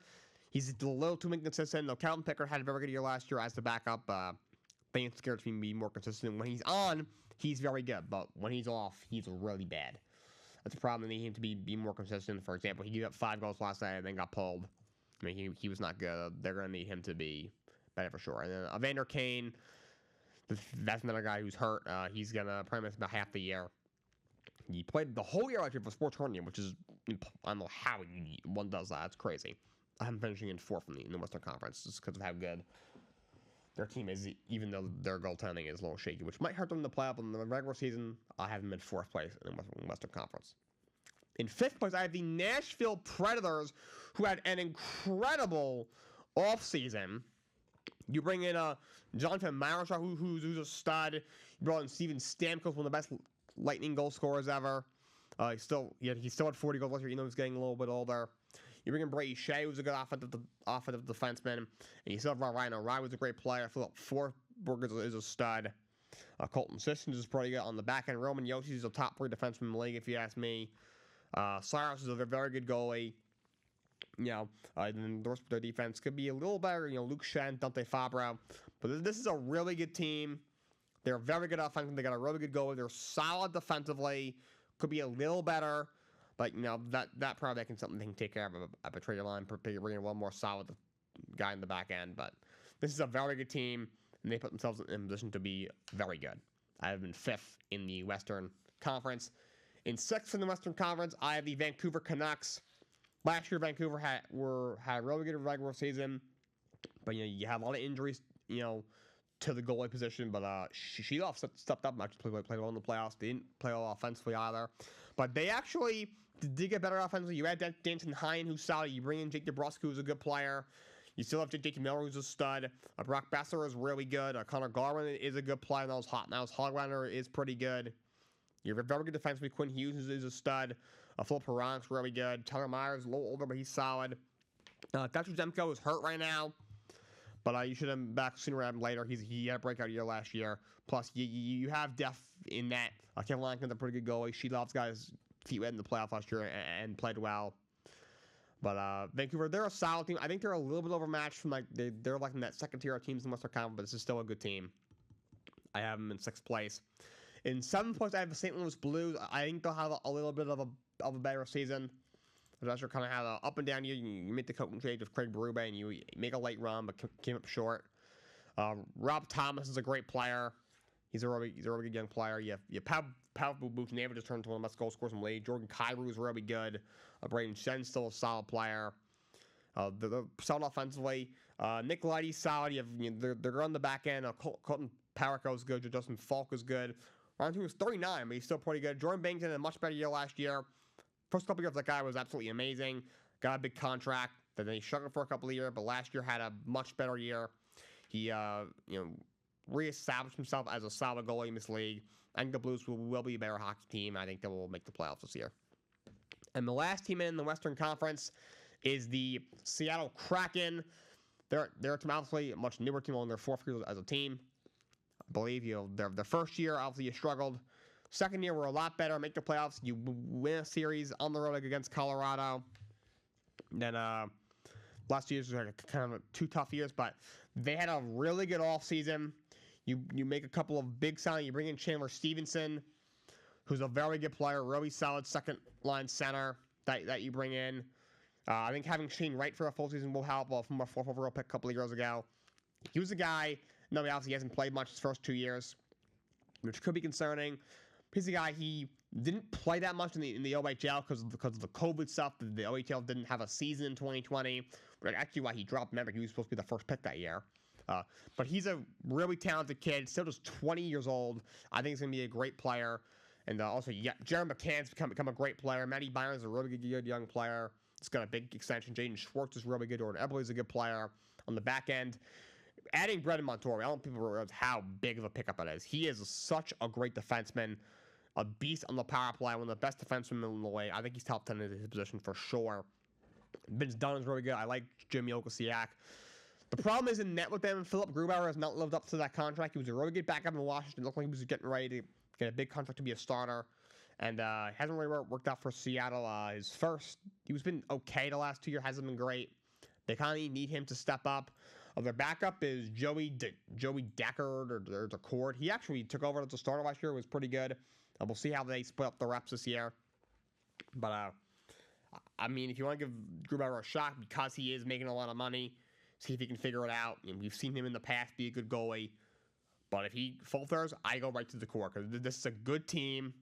he's a little too inconsistent. Though Calvin Pickard had a very good year last year as the backup. I think Skinner to be more consistent. When he's on, he's very good, but when he's off, he's really bad. That's a problem. They need him to be more consistent. For example, he gave up 5 goals last night and then got pulled. I mean, he was not good. They're going to need him to be better for sure. And then Evander Kane, that's another guy who's hurt. He's going to probably miss about half the year. He played the whole year last year for sports hernia, which is, I don't know how one does that. It's crazy. I'm finishing in 4th in the Western Conference just because of how good their team is, even though their goaltending is a little shaky, which might hurt them in the playoff. In the regular season, I have them in 4th place in the Western Conference. In 5th place, I have the Nashville Predators, who had an incredible offseason. You bring in Jonathan Marchand, who's a stud. You brought in Steven Stamkos, one of the best Lightning goal scorers ever. He still had 40 goals last year, he's getting a little bit older. You bring in Brady Shea, who's a good offensive defenseman, and you still have Ryan O'Reilly, who's a great player. Philip Forsberg is a stud. Colton Sissons is pretty good on the back end. Roman Josi is a top 3 defenseman in the league, if you ask me. Cyrus is a very good goalie. And then the rest of their defense could be a little better. Luke Shen, Dante Fabro. But this is a really good team. They're very good offensively. They got a really good goalie. They're solid defensively. Could be a little better. But, that probably something they can take care of at a trade line. Bring in one more solid guy in the back end. But this is a very good team, and they put themselves in a position to be very good. I have been 5th in the Western Conference. In 6th in the Western Conference, I have the Vancouver Canucks. Last year, Vancouver had a really good regular season, but you had a lot of injuries, to the goalie position. But Sheeloff stepped up, actually played well in the playoffs. They didn't play well offensively either, but they actually did get better offensively. You had Danton Hine, who's solid. You bring in Jake DeBrusk, who's a good player. You still have Jake Miller, who's a stud. Brock Besser is really good. Connor Garland is a good player. Now Hoglander is pretty good. You have a very good defenseman. Quinn Hughes is a stud. Philip Perron's really good. Tyler Myers is a little older, but he's solid. Dr. Zemko is hurt right now, but you should have him back sooner rather than later. He had a breakout year last year. Plus, you have depth in that. Kevin Lankin's a pretty good goalie. She loves guys feet wet in the playoffs last year and played well. But Vancouver, they're a solid team. I think they're a little bit overmatched from they're like in that second tier of teams in Western Conference, but this is still a good team. I have them in 6th place. In 7th place, I have the St. Louis Blues. I think they'll have a little bit of a better season. Last year kind of had an up and down year. You make the coaching change with Craig Berube, and you make a late run, but came up short. Rob Thomas is a great player. He's a really good young player. You have Pavel Buchnevich just turned into one of the best goal scorers in the league. Jordan Kyrou is really good. Braden Shen's still a solid player. They're solid offensively. Nick Lighty's solid. They're on the back end. Colton Parayko is good. Justin Falk is good. Ryan was 39, but he's still pretty good. Jordan Binnington had a much better year last year. First couple years, that guy was absolutely amazing. Got a big contract. Then he struggled for a couple of years, but last year had a much better year. He, reestablished himself as a solid goalie in this league. I think the Blues will be a better hockey team. I think they will make the playoffs this year. And the last team in the Western Conference is the Seattle Kraken. They're obviously a much newer team on their 4th year as a team. I believe their first year, obviously, you struggled. Second year, we're a lot better. Make the playoffs. You win a series on the road against Colorado. Then last year's was kind of 2 tough years, but they had a really good offseason. You make a couple of big signings. You bring in Chandler Stevenson, who's a very good player, really solid second-line center that you bring in. I think having Shane Wright for a full season will help. From a 4th overall pick a couple of years ago. He was a guy, obviously he hasn't played much his first 2 years, which could be concerning. He's a guy, he Didn't play that much in the OHL because of the COVID stuff. The OHL didn't have a season in 2020. But actually, why he dropped. Remember, he was supposed to be the first pick that year. But he's a really talented kid, still just 20 years old. I think he's going to be a great player. And also, Jared McCann's become a great player. Matty Byron's a really good young player. He's got a big extension. Jaden Schwartz is really good. Jordan Eberle's a good player. On the back end, adding Brendan Montour, I don't think people realize how big of a pickup it is. He is such a great defenseman, a beast on the power play, one of the best defensemen in the league. I think he's top 10 in his position for sure. Vince Dunn is really good. I like Jimmy Okasiak. The problem is in net with them, Philip Grubauer has not lived up to that contract. He was a really good backup in Washington. Looked like he was getting ready to get a big contract to be a starter. And hasn't really worked out for Seattle. He's been okay the last 2 years. Hasn't been great. They kind of need him to step up. Their backup is Joey Deckard or DeCord. He actually took over as a starter last year. It was pretty good. We'll see how they split up the reps this year. But, I mean, if you want to give Grubauer a shot because he is making a lot of money, see if he can figure it out. And we've seen him in the past be a good goalie. But if he falters, I go right to the core because this is a good team.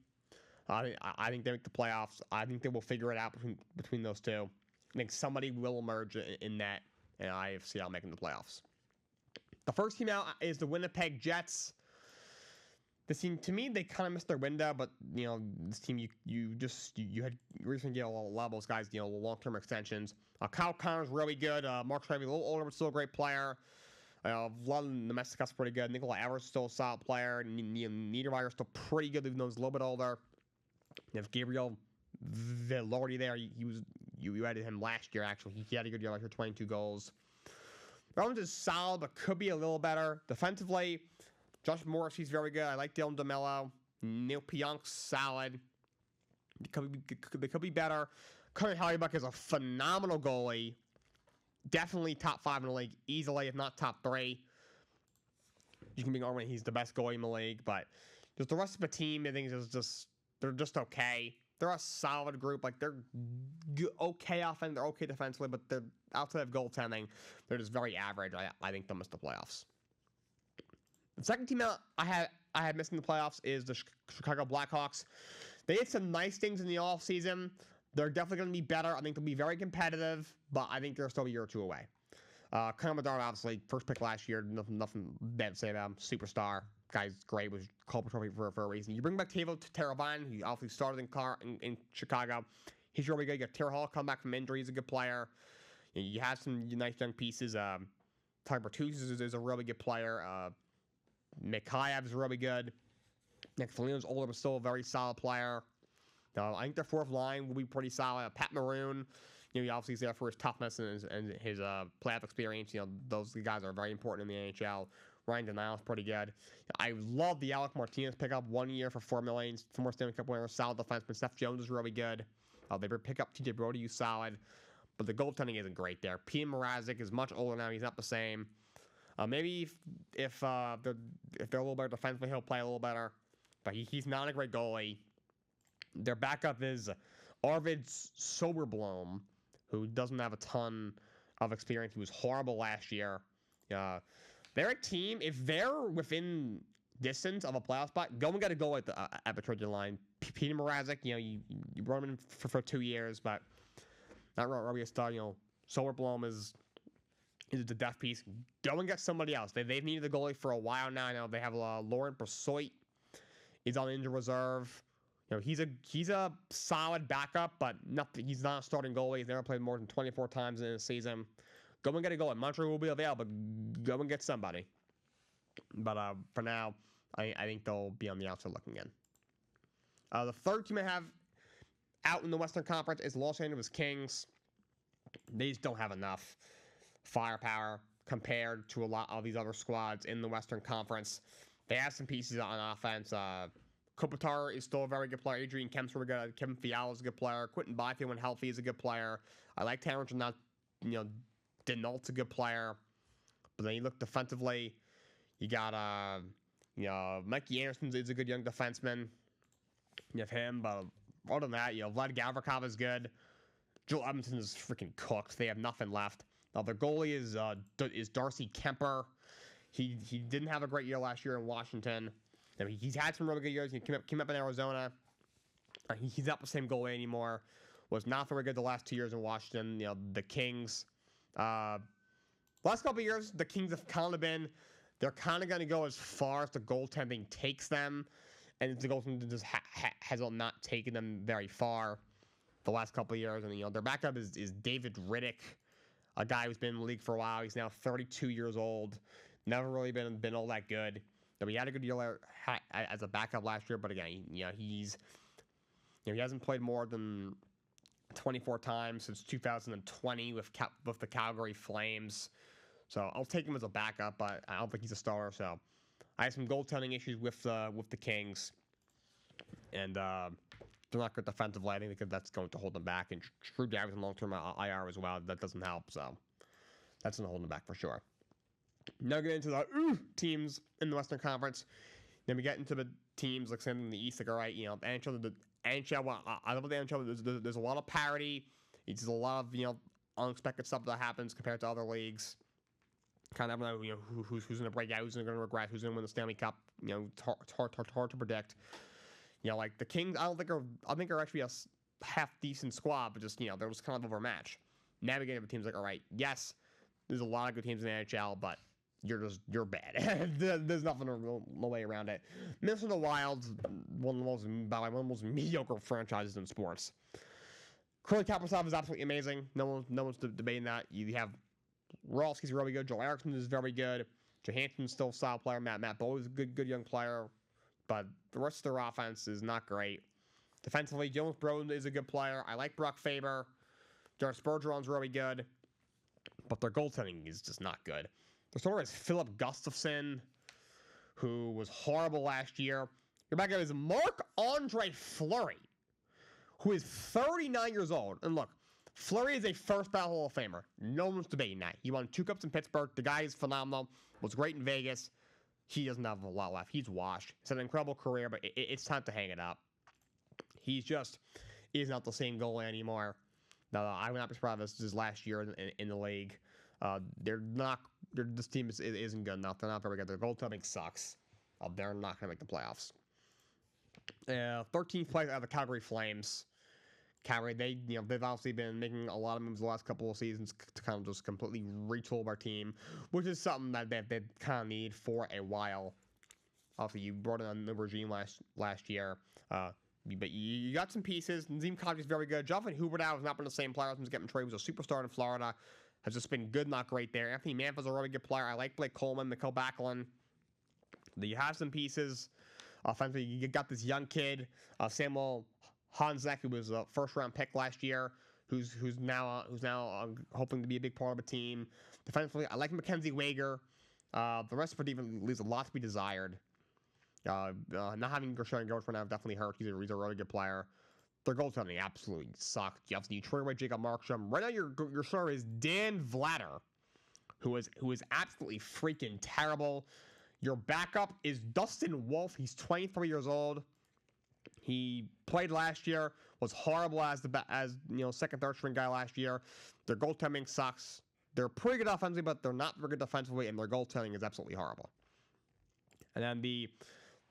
I think they make the playoffs. I think they will figure it out between those two. I think somebody will emerge in that, and I see how making the playoffs. The first team out is the Winnipeg Jets. This team, to me, they kind of missed their window, but this team, you had recently get a lot of those guys, long-term extensions. Kyle Connor's really good. Mark Trevy, a little older, but still a great player. A lot of the Mexicans pretty good. Nikolai Evers still a solid player. Niedermayer's still pretty good, even though he's a little bit older. You have Gabriel Velarde there. You added him last year, actually. He had a good year last year, 22 goals. Rollins is solid, but could be a little better. Defensively, Josh Morris, he's very good. I like Dylan DeMello. Neil Pionk's solid. They could be better. Connor Hellebuck is a phenomenal goalie. Definitely top 5 in the league, easily, if not top 3. You can be arguing he's the best goalie in the league, but just the rest of the team, I think, they're just okay. They're a solid group. Like, they're okay offensively, they're okay defensively, but they're outside of goaltending, they're just very average. I think they'll miss the playoffs. The second team out I had missing the playoffs is the Chicago Blackhawks. They did some nice things in the offseason. They're definitely going to be better. I think they'll be very competitive, but I think they're still a year or two away. Connor Bedard, obviously, first pick last year. Nothing bad to say about him. Superstar. Guy's great. Was Calder Trophy for a reason. You bring back Teuvo Teravainen, who obviously started in Chicago. He's really good. You got Terry Hall come back from injury. He's a good player. You have some nice young pieces. Tyler Bertuzzi is a really good player. Mikheyev is really good. Nick Foligno's older, but still a very solid player. I think their fourth line will be pretty solid. Pat Maroon, he obviously is there for his toughness and his playoff experience. Those guys are very important in the NHL. Ryan Denial's pretty good. I love the Alec Martinez pickup. 1 year for $4 million. Former Stanley Cup winner, solid defenseman. Seth Jones is really good. They pick up TJ Brody, who's solid. But the goaltending isn't great there. Peter Mrazek is much older now. He's not the same. Maybe if they're a little better defensively, he'll play a little better. But he's not a great goalie. Their backup is Arvid Soberblom, who doesn't have a ton of experience. He was horrible last year. They're a team, if they're within distance of a playoff spot, go and get a goal at the trade line. Peter Mrazek, you run him in for 2 years, but not really a star. Soberblom is the death piece. Go and get somebody else. They've needed a goalie for a while now. I know they have Laurent Brossoit is on injured reserve. He's a solid backup, but he's not a starting goalie. He's never played more than 24 times in a season. Go and get a goalie. Montreal will be available, but go and get somebody. But for now, I think they'll be on the outside looking in. The third team I have out in the Western Conference is Los Angeles Kings. They just don't have enough firepower compared to a lot of these other squads in the Western Conference. They have some pieces on offense. Kopitar is still a very good player. Adrian Kemp's really good. Kevin Fiala is a good player. Quentin Byfield, when healthy, is a good player. I like Terrence Denault's a good player. But then you look defensively, you got Mikey Anderson is a good young defenseman. You have him, but other than that, Vlad Gavrikov is good. Joel Edmondson is freaking cooked. They have nothing left. Their goalie is Darcy Kemper. He didn't have a great year last year in Washington. He's had some really good years. He came up in Arizona. He's not the same goalie anymore. Was not very good the last 2 years in Washington. The Kings. Last couple of years, the Kings have kind of been. They're kind of going to go as far as the goaltending takes them, and the goaltending just has not taken them very far the last couple of years. And their backup is David Riddick, a guy who's been in the league for a while. He's now 32 years old. Never really been all that good. He had a good year as a backup last year, but again, he hasn't played more than 24 times since 2020 with the Calgary Flames. So I'll take him as a backup, but I don't think he's a starter. So I have some goaltending issues with the Kings, and they're not good defensively. I think that's going to hold them back. And Drew Davison long-term IR as well. That doesn't help. So that's going to hold them back for sure. Now get into the teams in the Western Conference. Then we get into the teams like in the East. Like, all right, the NHL. Well, I love the NHL. There's a lot of parity. It's a lot of unexpected stuff that happens compared to other leagues. Kind of know who's going to break out, who's going to regret, who's going to win the Stanley Cup. It's hard to predict. Like the Kings, I think are actually a half decent squad, but just they're just kind of overmatched. Navigating the teams like, all right, yes, there's a lot of good teams in the NHL, but you're bad. There's nothing no way around it. Minnesota Wild, one of the most mediocre franchises in sports. Curly Kaprizov is absolutely amazing. No one's debating that. You have Ralski's really good. Joe Eriksson is very good. Johansson's still a solid player. Matt Bowe is a good young player, but the rest of their offense is not great. Defensively, Jonas Broden is a good player. I like Brock Faber. Jared Spurgeon's really good, but their goaltending is just not good. The starter is Philip Gustafsson, who was horrible last year. Your backup is Marc-Andre Fleury, who is 39 years old. And look, Fleury is a first-ballot Hall of Famer. No one's debating that. He won 2 cups in Pittsburgh. The guy is phenomenal. Was great in Vegas. He doesn't have a lot left. He's washed. It's an incredible career, but it's time to hang it up. He's just is not the same goalie anymore. No, I would not be surprised if this is his last year in the league. This team isn't good enough. They're not very good. Their goaltending sucks. They're not going to make the playoffs. 13th place out of the Calgary Flames. Calgary, they've obviously been making a lot of moves the last couple of seasons to kind of just completely retool our team, which is something that they kind of need for a while. Obviously, you brought in a new regime last year, but you got some pieces. Nazem Kadri is very good. Jonathan Huberdeau has not been the same player since getting traded. He was a superstar in Florida. Has just been good, not great there. Anthony Manfred's a really good player. I like Blake Coleman, Mikhail Backlund. You have some pieces. Offensively, you got this young kid, Samuel Honzek, who was a first-round pick last year, who's now hoping to be a big part of the team. Defensively, I like Mackenzie Wager. The rest of the defense leaves a lot to be desired. Not having Gershon Ghost right now definitely hurt. He's a really good player. Their goaltending absolutely sucked. You trade away Jacob Markstrom. Right now, your starter is Dan Vladar, who is absolutely freaking terrible. Your backup is Dustin Wolf. He's 23 years old. He played last year. Was horrible as second, third string guy last year. Their goaltending sucks. They're pretty good offensively, but they're not very good defensively, and their goaltending is absolutely horrible. And then the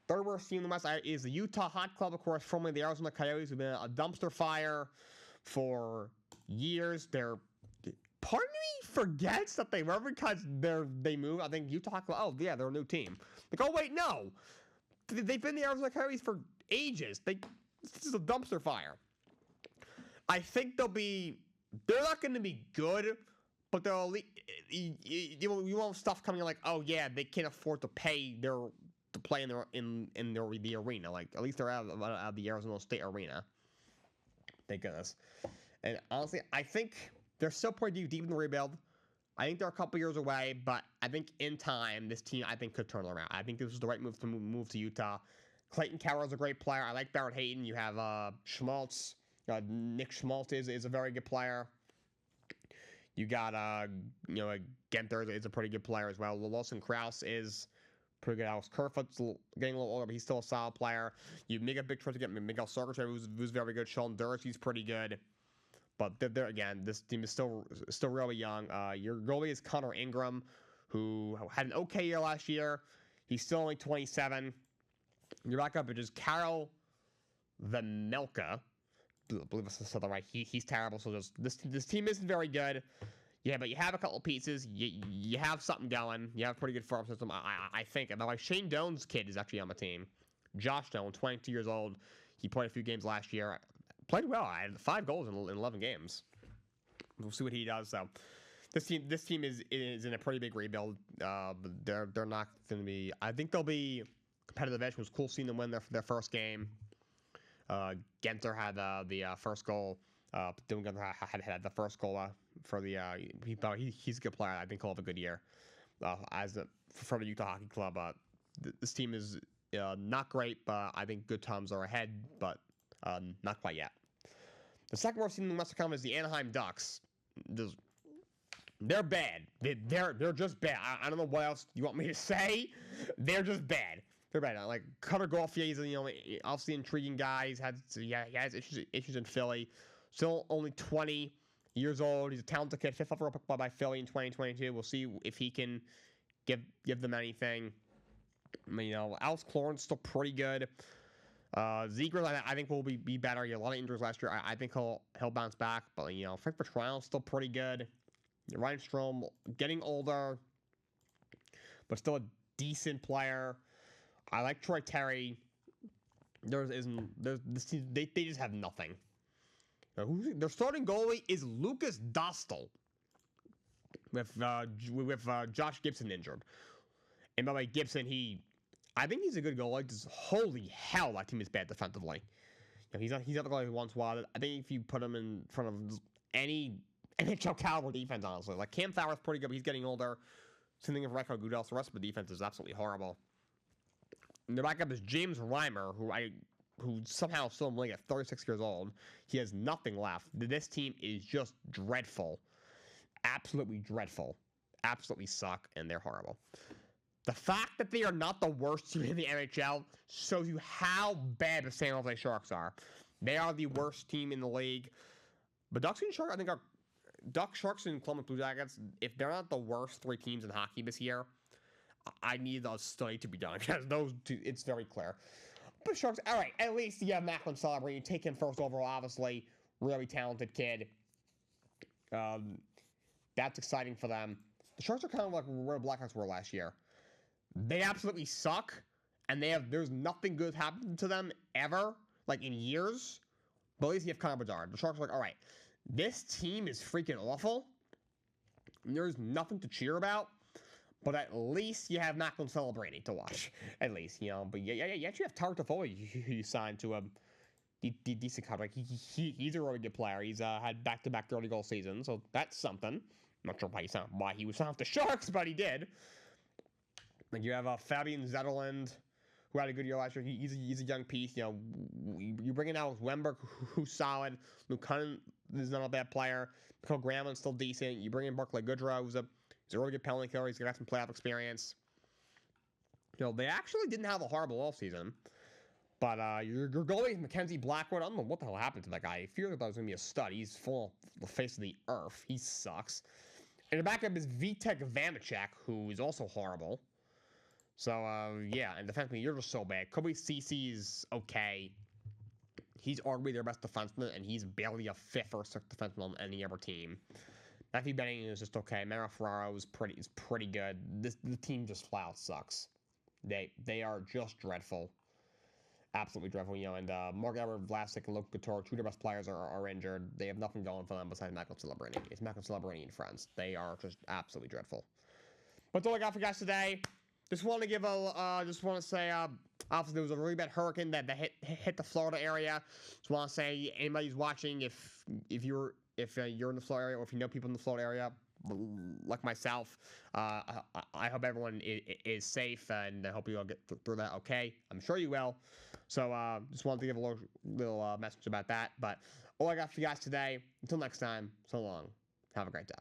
third worst team in the West is the Utah Hot Club, of course, formerly the Arizona Coyotes, who've been a dumpster fire for years. Part of me forgets that they were because they moved. I think Utah Hot Club, oh yeah, they're a new team. Like, oh wait, no. They've been the Arizona Coyotes for ages. This is a dumpster fire. I think they're not going to be good, but they'll at least, you want stuff coming in like, oh yeah, they can't afford to pay to play in the arena. Like, at least they're out of the Arizona State arena. Thank goodness. And honestly, I think they're still pretty deep in the rebuild. I think they're a couple years away, but I think in time, this team, I think, could turn around. I think this is the right move to move to Utah. Clayton Keller is a great player. I like Barrett Hayton. You have Schmaltz. Nick Schmaltz is a very good player. You got, Genther is a pretty good player as well. Lawson Krause is pretty good. Alex Kerfoot's getting a little older, but he's still a solid player. You make a big choice to get Miguel Sergachev, who's very good. Sean Durkee's pretty good. But there again, this team is still really young. Your goalie is Connor Ingram, who had an okay year last year. He's still only 27. Your backup is just Karel Vemelka. I believe I said that right. He's terrible. So this team isn't very good. Yeah, but you have a couple pieces. You have something going. You have a pretty good farm system. I think. And like Shane Doan's kid is actually on the team. Josh Doan, 22 years old. He played a few games last year. Played well. I had 5 goals in 11 games. We'll see what he does. So this team is in a pretty big rebuild. They're not going to be. I think they'll be competitive edge. It was cool seeing them win their first game. Genter had the first goal. Dylan Genter had the first goal for the. He's a good player. I think he'll have a good year. For the Utah Hockey Club, this team is not great, but I think good times are ahead. But not quite yet. The second worst team in the Western Conference is the Anaheim Ducks. They're bad. They're just bad. I don't know what else you want me to say. They're just bad. They're bad. Like Cutter Gauthier is obviously intriguing guy. He has issues in Philly. Still only 20 years old. He's a talented kid. 5th overall pick by Philly in 2022. We'll see if he can give them anything. I mean, Alex Cloran's still pretty good. Zegras, I think will be better. He had a lot of injuries last year. I think he'll bounce back. But Frank Petrano's still pretty good. Ryan Strome getting older, but still a decent player. I like Troy Terry. They just have nothing. Their starting goalie is Lucas Dostal with Josh Gibson injured. And by the way, Gibson, I think he's a good goalie. Just holy hell, that team is bad defensively. He's not the goalie who once was. I think if you put him in front of any NHL caliber defense, honestly, like Cam Fowler's pretty good, but he's getting older. Same thing with Rekha Gudel. The rest of the defense is absolutely horrible. And their backup is James Reimer, who somehow still in the league at 36 years old. He has nothing left. This team is just dreadful. Absolutely dreadful. Absolutely suck, and they're horrible. The fact that they are not the worst team in the NHL shows you how bad the San Jose Sharks are. They are the worst team in the league. But Ducks and Sharks, I think, are Ducks, Sharks, and Columbus Blue Jackets. If they're not the worst 3 teams in hockey this year, I need a study to be done because those two, it's very clear. But Sharks, all right, at least you have Macklin Celebrini. You take him first overall, obviously. Really talented kid. That's exciting for them. The Sharks are kind of like where the Blackhawks were last year. They absolutely suck, and there's nothing good happened to them ever, like in years. But at least you have Connor Bedard. The Sharks are like, all right, this team is freaking awful. There's nothing to cheer about. But at least you have Macklin Celebrini to watch. At least, But you actually have Tarek Toffoli who you signed to a decent contract. He's a really good player. He's had back-to-back 30-goal seasons, so that's something. I'm not sure why he was signed with the Sharks, but he did. And you have Fabian Zetterlund, who had a good year last year. He's a young piece. You bring in Alex Wemberg, who's solid. Luke Cunningham is not a bad player. Mikhail Gramlin's still decent. You bring in Barclay Goodrow, who's a really good penalty killer. He's got some playoff experience. They actually didn't have a horrible offseason. But your goalie, Mackenzie Blackwood, I don't know what the hell happened to that guy. I feared that was going to be a stud. He's full of the face of the earth. He sucks. And the backup is Vitek Vanacek, who is also horrible. So, yeah, and defensively, you're just so bad. Kobe Cece's okay. He's arguably their best defenseman, and he's barely a 5th or 6th defenseman on any other team. Matthew Benning is just okay. Mario Ferraro is pretty good. The team just flat out sucks. They are just dreadful. Absolutely dreadful, and Mark Edward, Vlasic, and Luke Couture, 2 of their best players are injured. They have nothing going for them besides Macklin Celebrini. It's Macklin Celebrini and friends. They are just absolutely dreadful. But that's all I got for you guys today. Just want to say, obviously there was a really bad hurricane that hit the Florida area. Just want to say, anybody who's watching, if you're in the Florida area or if you know people in the Florida area, like myself, I hope everyone is safe, and I hope you all get through that okay. I'm sure you will. So just wanted to give a little message about that. But all I got for you guys today. Until next time, so long. Have a great day.